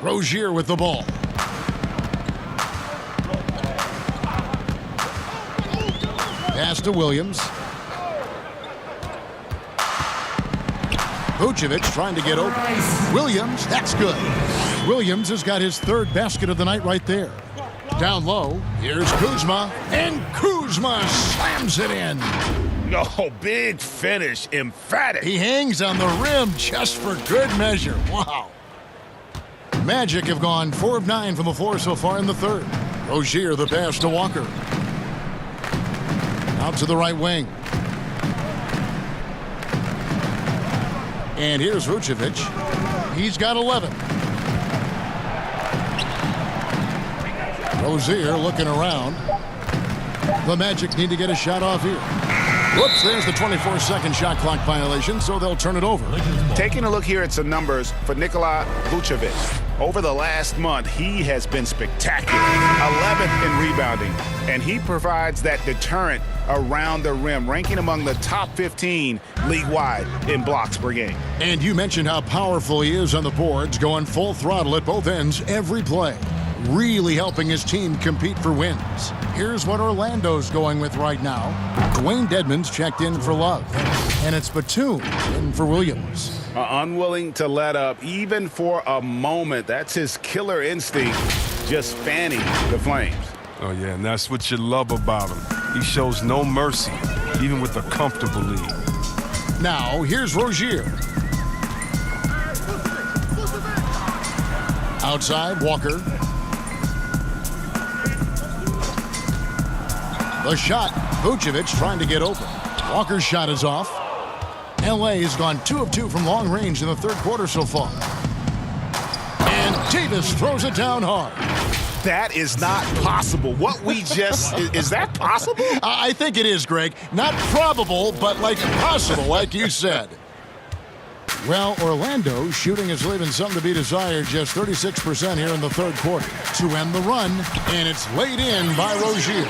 Rozier with the ball. Pass to Williams. Vucevic trying to get open. Williams, that's good. Williams has got his 3rd basket of the night right there. Down low, here's Kuzma, and Kuzma slams it in. Oh, big finish, emphatic. He hangs on the rim just for good measure. Wow. Magic have gone 4 of 9 from the floor so far in the third. Rozier the pass to Walker. Out to the right wing. And here's Vucevic. He's got 11. Rozier looking around. The Magic need to get a shot off here. Whoops, there's the 24-second shot clock violation, so they'll turn it over. Taking a look here at some numbers for Nikola Vucevic. Over the last month, he has been spectacular. 11th in rebounding, and he provides that deterrent around the rim, ranking among the top 15 league-wide in blocks per game. And you mentioned how powerful he is on the boards, going full throttle at both ends every play. Really helping his team compete for wins. Here's what Orlando's going with right now. Dwayne Dedmon's checked in for Love. And it's Batum in for Williams. Unwilling to let up, even for a moment. That's his killer instinct, just fanning the flames. Oh, yeah, and that's what you love about him. He shows no mercy, even with a comfortable lead. Now, here's Rozier. Outside, Walker. The shot, Vucevic trying to get open. Walker's shot is off. L.A. has gone 2 of 2 from long range in the third quarter so far. And Davis throws it down hard. That is not possible. What we just, is that possible? I think it is, Greg. Not probable, but like possible, like you said. Well, Orlando shooting is leaving something to be desired, just 36% here in the third quarter to end the run, and it's laid in by Rozier.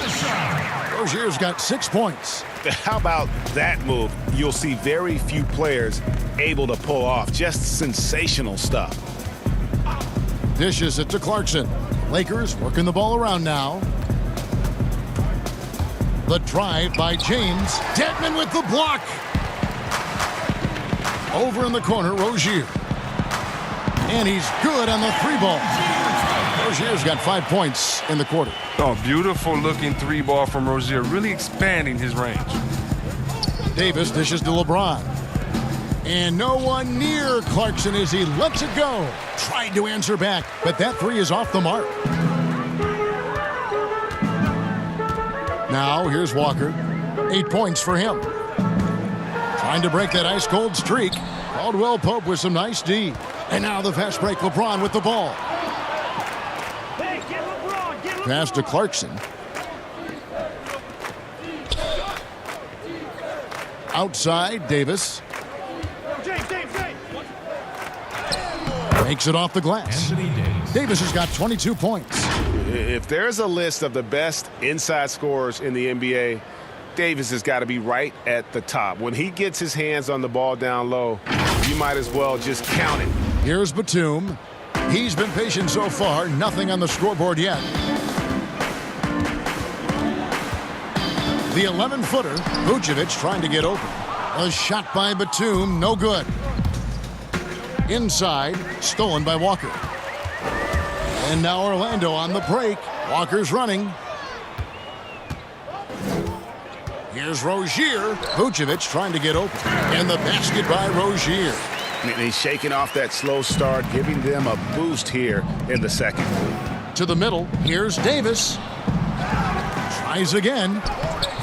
Rozier's got 6 points. How about that move? You'll see very few players able to pull off just sensational stuff. Dishes it to Clarkson. Lakers working the ball around now. The drive by James. Dedmon with the block. Over in the corner, Rozier. And he's good on the 3-ball. Rozier's got 5 points in the quarter. Oh, beautiful looking 3-ball from Rozier, really expanding his range. Davis dishes to LeBron. And no one near Clarkson as he lets it go. Tried to answer back, but that 3 is off the mark. Now, here's Walker. 8 points for him. Trying to break that ice-cold streak. Caldwell Pope with some nice D. And now the fast break, LeBron with the ball. Pass to Clarkson. Outside, Davis. Makes it off the glass. Davis has got 22 points. If there's a list of the best inside scorers in the NBA, Davis has got to be right at the top. When he gets his hands on the ball down low, you might as well just count it. Here's Batum. He's been patient so far. Nothing on the scoreboard yet. The 11-footer, Vucevic trying to get open. A shot by Batum, no good. Inside, stolen by Walker. And now Orlando on the break. Walker's running. Here's Rozier. Vucevic trying to get open. And the basket by Rozier. And he's shaking off that slow start, giving them a boost here in the second. To the middle, here's Davis. Tries again.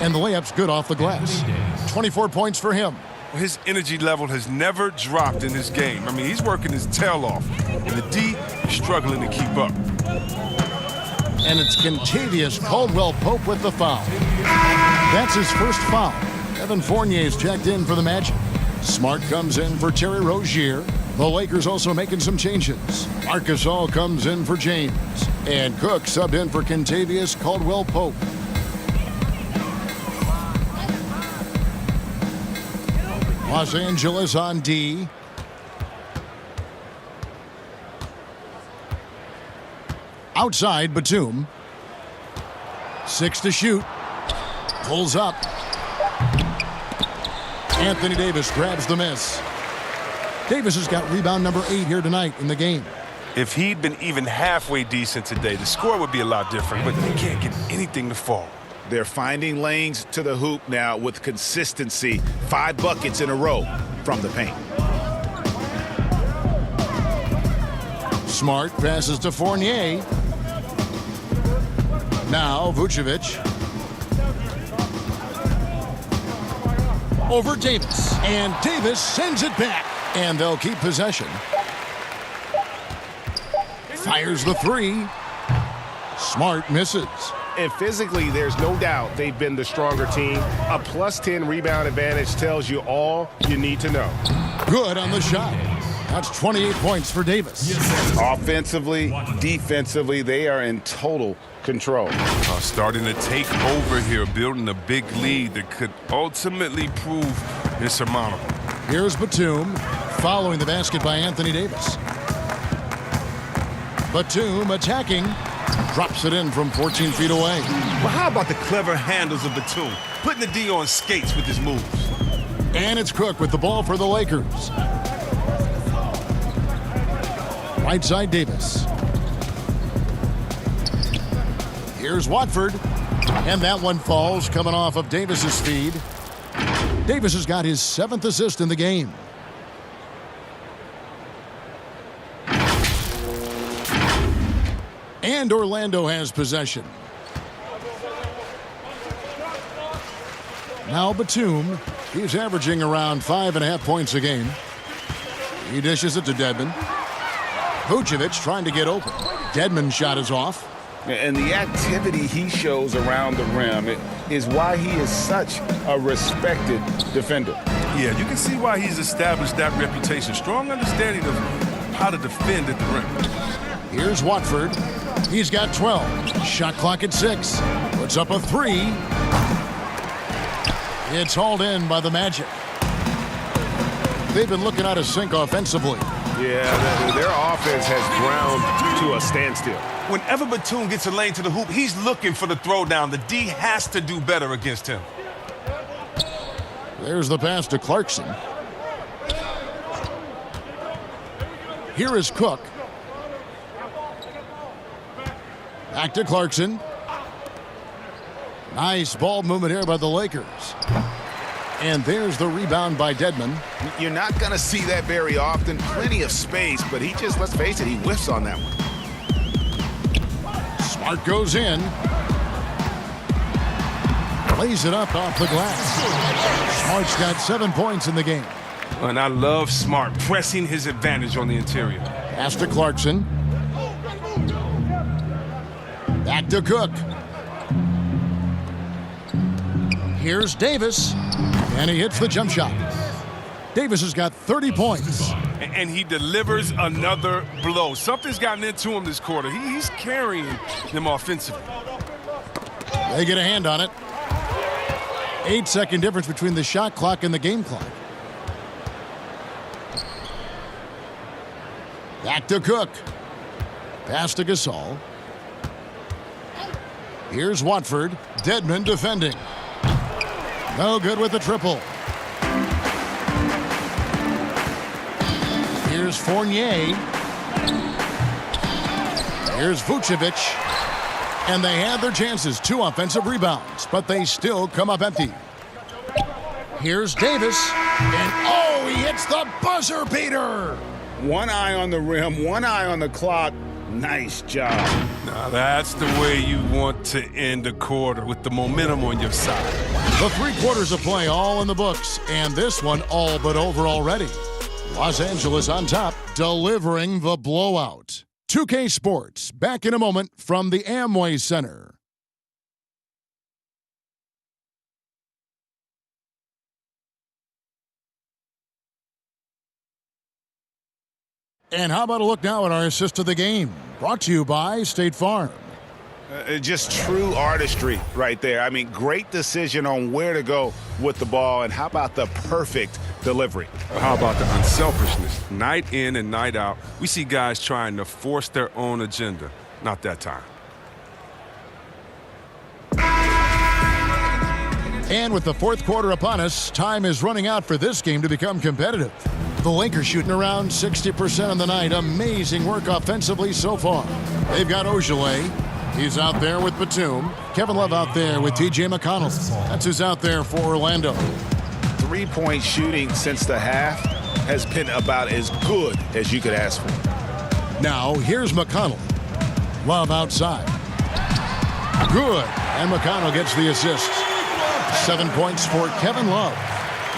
And the layup's good off the glass. 24 points for him. His energy level has never dropped in this game. I mean, he's working his tail off. And the D is struggling to keep up. And it's Kentavious Caldwell-Pope with the foul. That's his first foul. Evan Fournier's checked in for the Magic. Smart comes in for Terry Rozier. The Lakers also making some changes. Marc Gasol comes in for James. And Cook subbed in for Kentavious Caldwell-Pope. Los Angeles on D. Outside, Batum. 6 to shoot. Pulls up. Anthony Davis grabs the miss. Davis has got rebound number 8 here tonight in the game. If he'd been even halfway decent today, the score would be a lot different, but he can't get anything to fall. They're finding lanes to the hoop now with consistency. 5 buckets in a row from the paint. Smart passes to Fournier. Now Vucevic. Over Davis. And Davis sends it back. And they'll keep possession. Fires the 3. Smart misses. And physically, there's no doubt they've been the stronger team. A +10 rebound advantage tells you all you need to know. Good on the shot. That's 28 points for Davis. Offensively, defensively, they are in total control. Starting to take over here, building a big lead that could ultimately prove insurmountable. Here's Batum, following the basket by Anthony Davis. Batum attacking. Drops it in from 14 feet away. Well, how about the clever handles of Batum? Putting the D on skates with his moves. And it's Cook with the ball for the Lakers. Right side, Davis. Here's Watford. And that one falls, coming off of Davis's feed. Davis has got his 7th assist in the game. And Orlando has possession. Now Batum. He's averaging around 5.5 points a game. He dishes it to Dedmon. Vucevic trying to get open. Dedmon's shot is off. And the activity he shows around the rim is why he is such a respected defender. Yeah, you can see why he's established that reputation. Strong understanding of how to defend at the rim. Here's Watford. He's got 12. Shot clock at 6. Puts up a 3. It's hauled in by the Magic. They've been looking out of sync offensively. Yeah, their offense has ground to a standstill. Whenever Batum gets a lane to the hoop, he's looking for the throwdown. The D has to do better against him. There's the pass to Clarkson. Here is Cook. Back to Clarkson. Nice ball movement here by the Lakers. And there's the rebound by Dedmon. You're not going to see that very often. Plenty of space, but he just, let's face it, he whiffs on that one. Smart goes in. Lays it up off the glass. Smart's got 7 points in the game. And I love Smart pressing his advantage on the interior. Pass to Clarkson. Back to Cook. Here's Davis. And he hits the jump shot. Davis has got 30 points. And he delivers another blow. Something's gotten into him this quarter. He's carrying them offensively. They get a hand on it. 8-second difference between the shot clock and the game clock. Back to Cook. Pass to Gasol. Here's Watford. Dedmon defending. No good with the triple. Here's Fournier. Here's Vucevic. And they had their chances. 2 offensive rebounds, but they still come up empty. Here's Davis. And oh, he hits the buzzer beater. One eye on the rim, one eye on the clock. Nice job. Now that's the way you want to end a quarter, with the momentum on your side. The 3 quarters of play all in the books, and this one all but over already. Los Angeles on top, delivering the blowout. 2K Sports, back in a moment from the Amway Center. And how about a look now at our assist of the game? Brought to you by State Farm. Just true artistry right there. I mean, great decision on where to go with the ball, and how about the perfect delivery? How about the unselfishness? Night in and night out, we see guys trying to force their own agenda. Not that time. And with the 4th quarter upon us, time is running out for this game to become competitive. The Lakers shooting around 60% on the night. Amazing work offensively so far. They've got Ogilvy. He's out there with Batum. Kevin Love out there with T.J. McConnell. That's who's out there for Orlando. 3-point shooting since the half has been about as good as you could ask for. Now, here's McConnell. Love outside. Good. And McConnell gets the assist. 7 points for Kevin Love.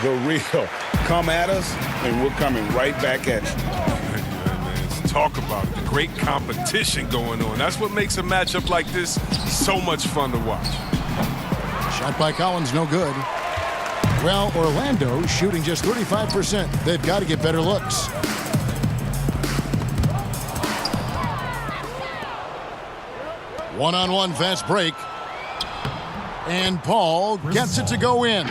The real. Come at us, and we're coming right back at you. Talk about it. The great competition going on. That's what makes a matchup like this so much fun to watch. Shot by Collins, no good. Well, Orlando shooting just 35%. They've got to get better looks. One-on-one fast break. And Paul gets it to go in.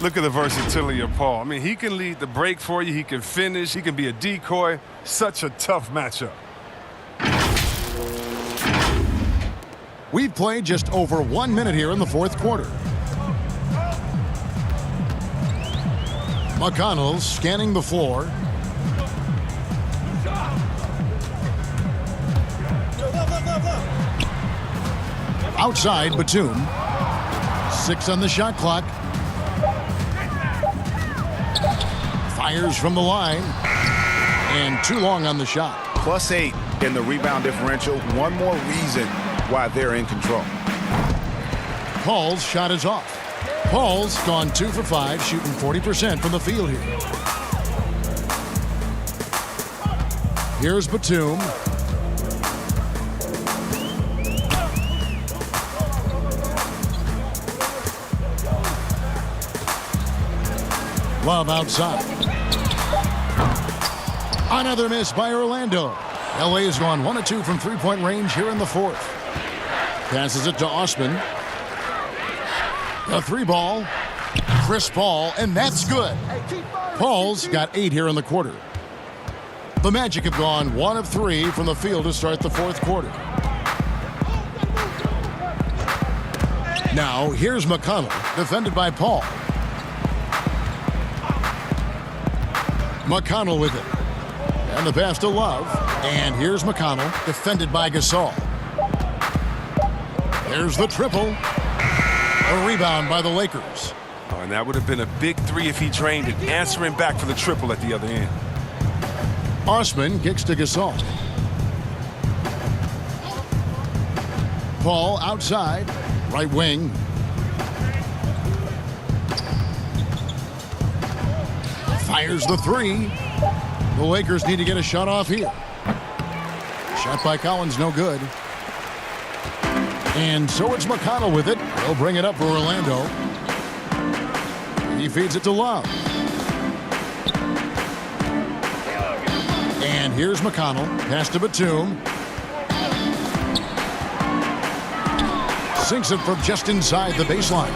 Look at the versatility of Paul. I mean, he can lead the break for you. He can finish. He can be a decoy. Such a tough matchup. We've played just over 1 minute here in the 4th quarter. McConnell scanning the floor. Outside, Batum. 6 on the shot clock. Fires from the line. And too long on the shot. +8 in the rebound differential. One more reason why they're in control. Paul's shot is off. Paul's gone 2 for 5, shooting 40% from the field here. Here's Batum. Love outside. Another miss by Orlando. L.A. has gone 1 of 2 from three-point range here in the fourth. Passes it to Osman. The 3-ball. Chris Paul, and that's good. Paul's got 8 here in the quarter. The Magic have gone 1 of 3 from the field to start the fourth quarter. Now, here's McConnell, defended by Paul. McConnell with it. And the pass to Love. And here's McConnell, defended by Gasol. There's the triple. A rebound by the Lakers. Oh, and that would have been a big 3 if he drained it. Answering back for the triple at the other end. Osman kicks to Gasol. Paul outside. Right wing. Fires the 3. The Lakers need to get a shot off here. Shot by Collins, no good. And so it's McConnell with it. He'll bring it up for Orlando. He feeds it to Love. And here's McConnell. Pass to Batum. Sinks it from just inside the baseline.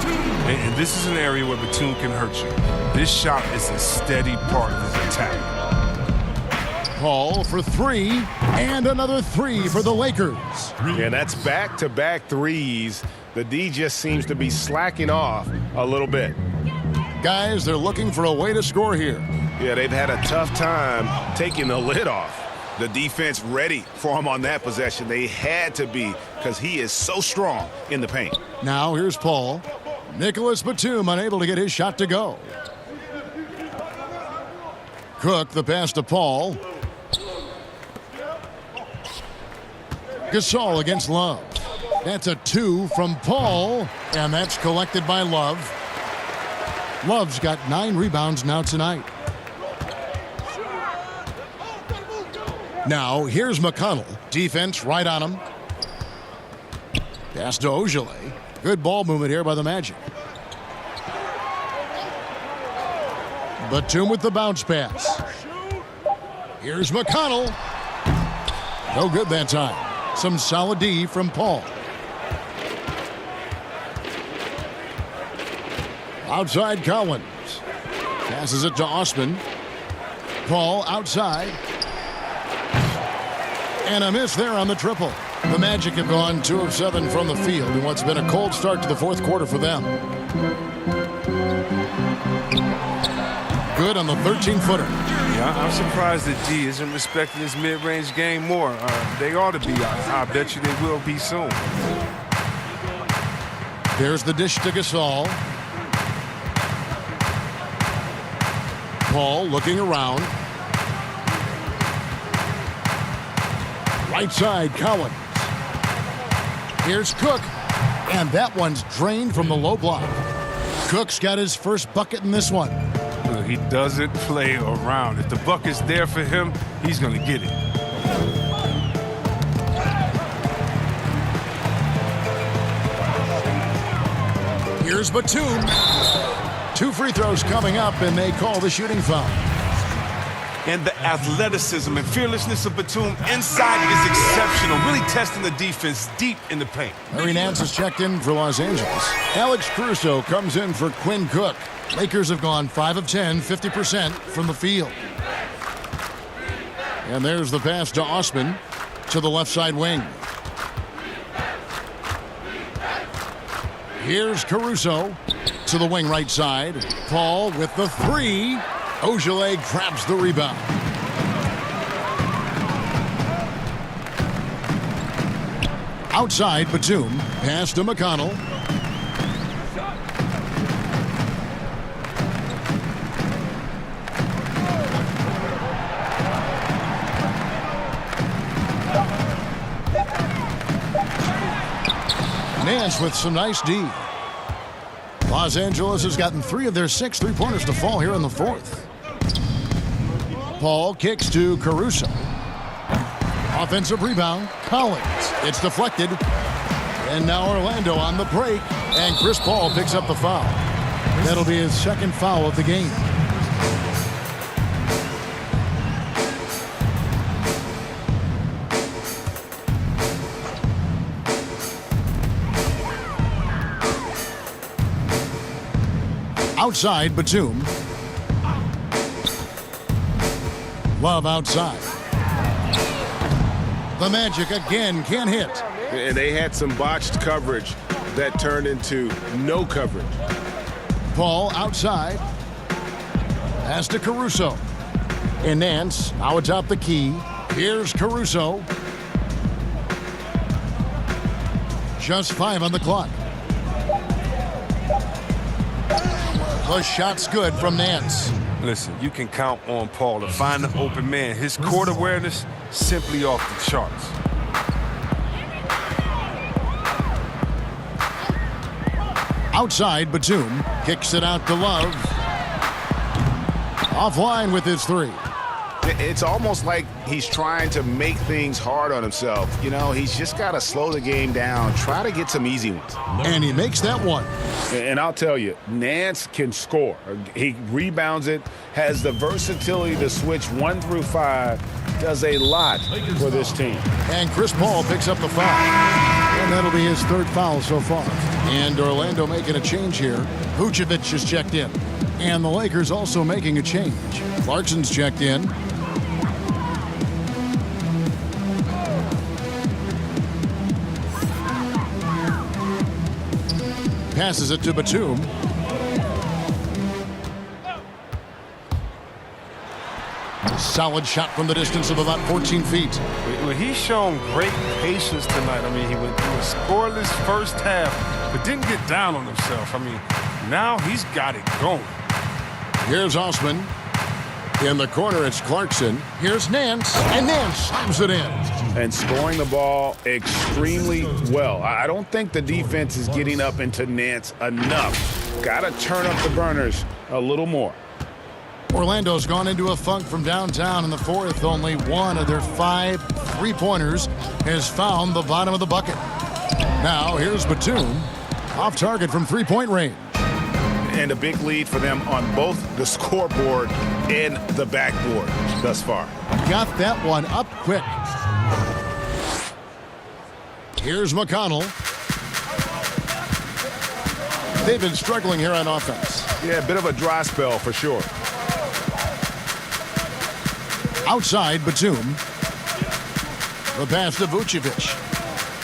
And this is an area where Batum can hurt you. This shot is a steady part of his attack. Paul for 3, and another 3 for the Lakers. Yeah, that's back-to-back threes. The D just seems to be slacking off a little bit. Guys, they're looking for a way to score here. Yeah, they've had a tough time taking the lid off. The defense ready for him on that possession. They had to be, because he is so strong in the paint. Now here's Paul. Nicholas Batum unable to get his shot to go. Cook, the pass to Paul. Gasol against Love. That's a 2 from Paul, and that's collected by Love. Love's got 9 rebounds now tonight. Now, here's McConnell. Defense right on him. Pass to Ogilvy. Good ball movement here by the Magic. Batum with the bounce pass. Here's McConnell. No good that time. Some solid D from Paul. Outside Collins. Passes it to Osman. Paul outside. And a miss there on the triple. The Magic have gone 2 of 7 from the field in what's been a cold start to the fourth quarter for them. Good on the 13-footer. Yeah, I'm surprised that D isn't respecting his mid-range game more. They ought to be. I bet you they will be soon. There's the dish to Gasol. Paul looking around. Right side, Collins. Here's Cook. And that one's drained from the low block. Cook's got his first bucket in this one. He doesn't play around. If the bucket's there for him, he's going to get it. Here's Batum. 2 free throws coming up, and they call the shooting foul. And the athleticism and fearlessness of Batum inside is exceptional, really testing the defense deep in the paint. Larry Nance is checked in for Los Angeles. Alex Caruso comes in for Quinn Cook. Lakers have gone 5 of 10, 50% from the field. And there's the pass to Osman to the left side wing. Here's Caruso to the wing right side. Paul with the 3. Ogilvy grabs the rebound. Outside, Batum. Pass to McConnell. Nance with some nice D. Los Angeles has gotten 3 of their 6 3-pointers to fall here in the fourth. Paul kicks to Caruso. Offensive rebound, Collins. It's deflected. And now Orlando on the break. And Chris Paul picks up the foul. That'll be his second foul of the game. Outside, Batum. Love outside. The Magic again can't hit. And they had some botched coverage that turned into no coverage. Paul outside. Pass to Caruso. And Nance now atop the key. Here's Caruso. Just 5 on the clock. The shot's good from Nance. Listen, you can count on Paul to find the open man. His court awareness, simply off the charts. Outside, Batum kicks it out to Love. Offline with his 3. It's almost like he's trying to make things hard on himself. You know, he's just got to slow the game down, try to get some easy ones. And he makes that one. And I'll tell you, Nance can score. He rebounds it, has the versatility to switch 1 through 5, does a lot for this team. And Chris Paul picks up the foul. And that'll be his 3rd foul so far. And Orlando making a change here. Vucevic is checked in. And the Lakers also making a change. Clarkson's checked in. Passes it to Batum. Solid shot from the distance of about 14 feet. Well, he's shown great patience tonight. I mean, he went through a scoreless first half, but didn't get down on himself. I mean, now he's got it going. Here's Osman. In the corner, it's Clarkson. Here's Nance, and Nance slams it in. And scoring the ball extremely well. I don't think the defense is getting up into Nance enough. Got to turn up the burners a little more. Orlando's gone into a funk from downtown in the fourth. Only 1 of their 5 3-pointers has found the bottom of the bucket. Now here's Batum, off target from 3-point range. And a big lead for them on both the scoreboard and the backboard thus far. Got that one up quick. Here's McConnell. They've been struggling here on offense. Yeah, a bit of a dry spell for sure. Outside, Batum. The pass to Vucevic.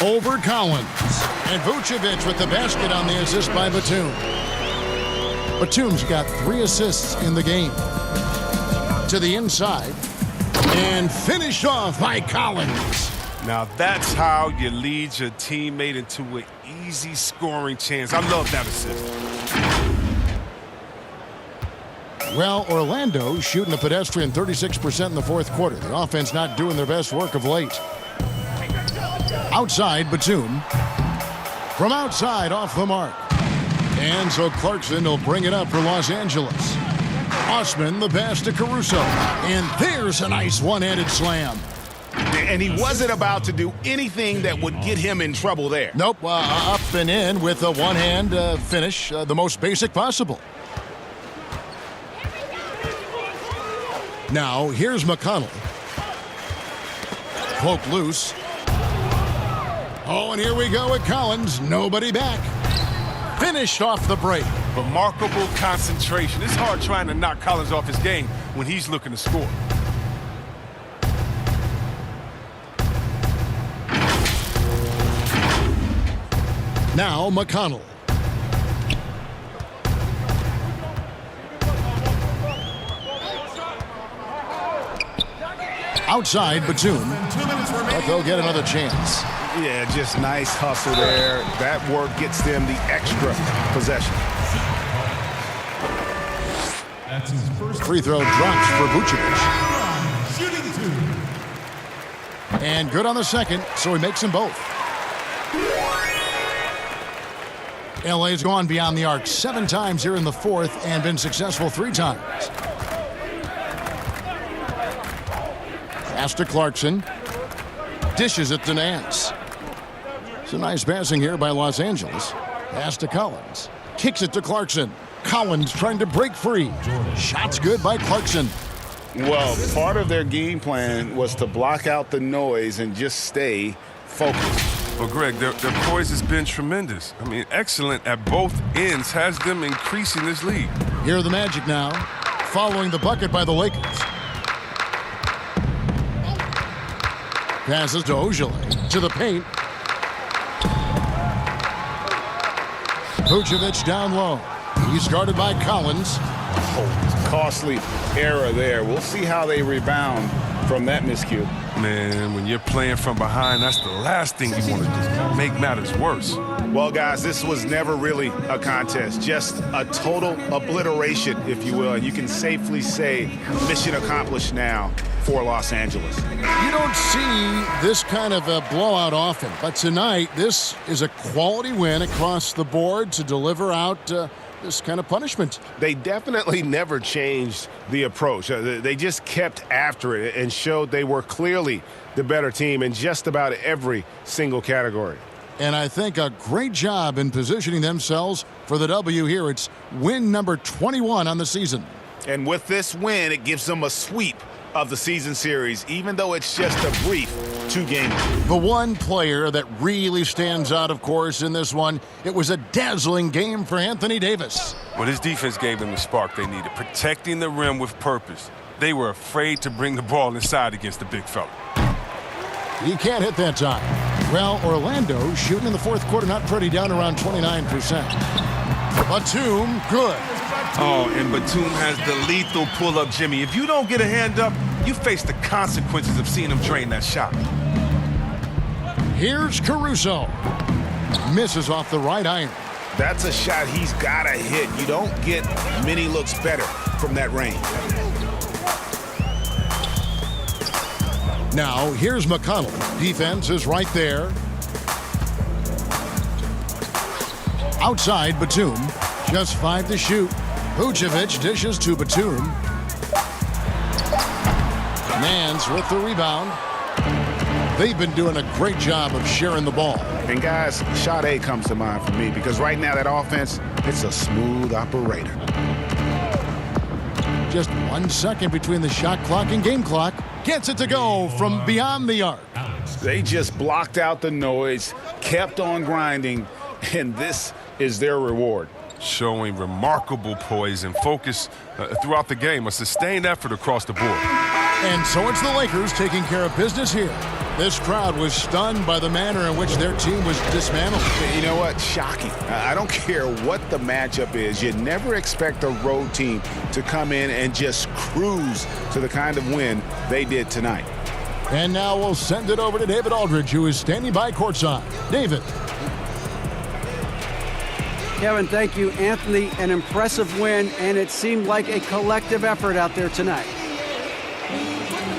Over Collins. And Vucevic with the basket on the assist by Batum. Batum's got 3 assists in the game. To the inside. And finished off by Collins. Now that's how you lead your teammate into an easy scoring chance. I love that assist. Well, Orlando shooting a pedestrian 36% in the fourth quarter. The offense not doing their best work of late. Outside, Batum. From outside, off the mark. And so Clarkson will bring it up for Los Angeles. Osman, the pass to Caruso. And there's a nice one-handed slam. And he wasn't about to do anything that would get him in trouble there. Nope, up and in with a one-hand finish, the most basic possible. Now, here's McConnell. Poke loose. Oh, and here we go with Collins. Nobody back. Finished off the break. Remarkable concentration. It's hard trying to knock Collins off his game when he's looking to score. Now McConnell. Outside Batum. But they'll get another chance. Yeah, just nice hustle there. That work gets them the extra possession. Free throw drops for Vucevic. And good on the second, so he makes them both. L.A.'s gone beyond the arc 7 times here in the fourth and been successful 3 times. Pass to Clarkson. Dishes it to Nance. Some nice passing here by Los Angeles. Pass to Collins. Kicks it to Clarkson. Collins trying to break free. Shot's good by Clarkson. Well, part of their game plan was to block out the noise and just stay focused. Well, Greg, their poise has been tremendous. I mean, excellent at both ends, has them increasing this lead. Here are the Magic now, following the bucket by the Lakers. Passes to Ojale, to the paint. Vucevic down low. He's guarded by Collins. Oh, costly error there. We'll see how they rebound from that miscue. Man, when you're playing from behind, that's the last thing you want to do. Make matters worse. Well, guys, this was never really a contest. Just a total obliteration, if you will. And you can safely say mission accomplished now for Los Angeles. You don't see this kind of a blowout often, but tonight this is a quality win across the board to deliver out this kind of punishment. They definitely never changed the approach. They just kept after it and showed they were clearly the better team in just about every single category. And I think a great job in positioning themselves for the W here. It's win number 21 on the season. And with this win, it gives them a sweep of the season series, even though it's just a brief 2-game. The one player that really stands out, of course, in this one, it was a dazzling game for Anthony Davis. Well, his defense gave them the spark they needed, protecting the rim with purpose. They were afraid to bring the ball inside against the big fella. He can't hit that time. Well, Orlando shooting in the fourth quarter, not pretty, down around 29%. Batum, good. Oh, and Batum has the lethal pull-up, Jimmy. If you don't get a hand up, you face the consequences of seeing him drain that shot. Here's Caruso. Misses off the right iron. That's a shot he's got to hit. You don't get many looks better from that range. Now, here's McConnell. Defense is right there. Outside, Batum. Just 5 to shoot. Vucevic dishes to Batum. Nance with the rebound. They've been doing a great job of sharing the ball. And guys, shot A comes to mind for me because right now that offense, it's a smooth operator. Just 1 second between the shot clock and game clock. Gets it to go from beyond the arc. They just blocked out the noise, kept on grinding, and this is their reward. Showing remarkable poise and focus throughout the game, a sustained effort across the board. And so it's the Lakers taking care of business here. This crowd was stunned by the manner in which their team was dismantled. You know what? Shocking. I don't care what the matchup is. You never expect a road team to come in and just cruise to the kind of win they did tonight. And now we'll send it over to David Aldridge, who is standing by courtside. David. Kevin, thank you. Anthony, an impressive win, and it seemed like a collective effort out there tonight.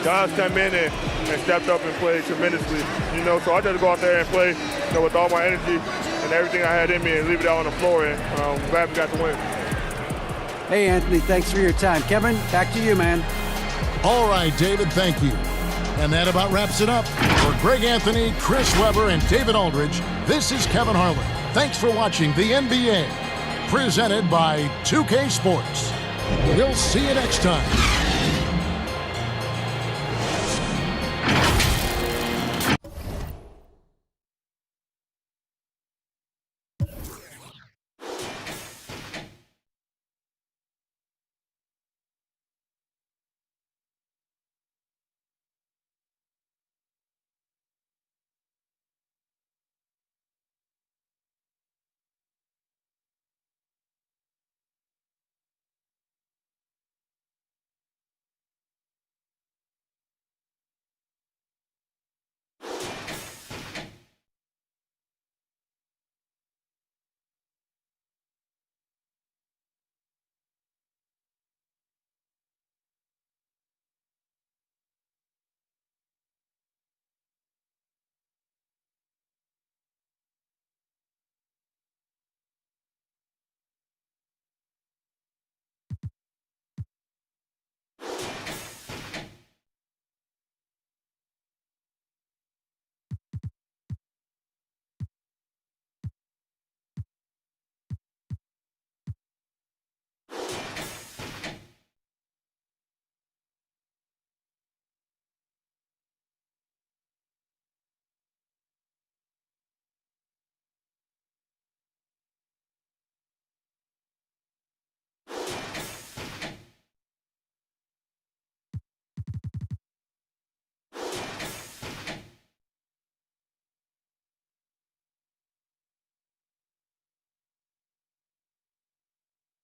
Guys come in and stepped up and played tremendously, so I just go out there and play, with all my energy and everything I had in me and leave it out on the floor, and I'm glad we got the win. Hey, Anthony, thanks for your time. Kevin, back to you, man. All right, David, thank you. And that about wraps it up. For Greg Anthony, Chris Webber, and David Aldridge, this is Kevin Harlan. Thanks for watching the NBA, presented by 2K Sports. We'll see you next time.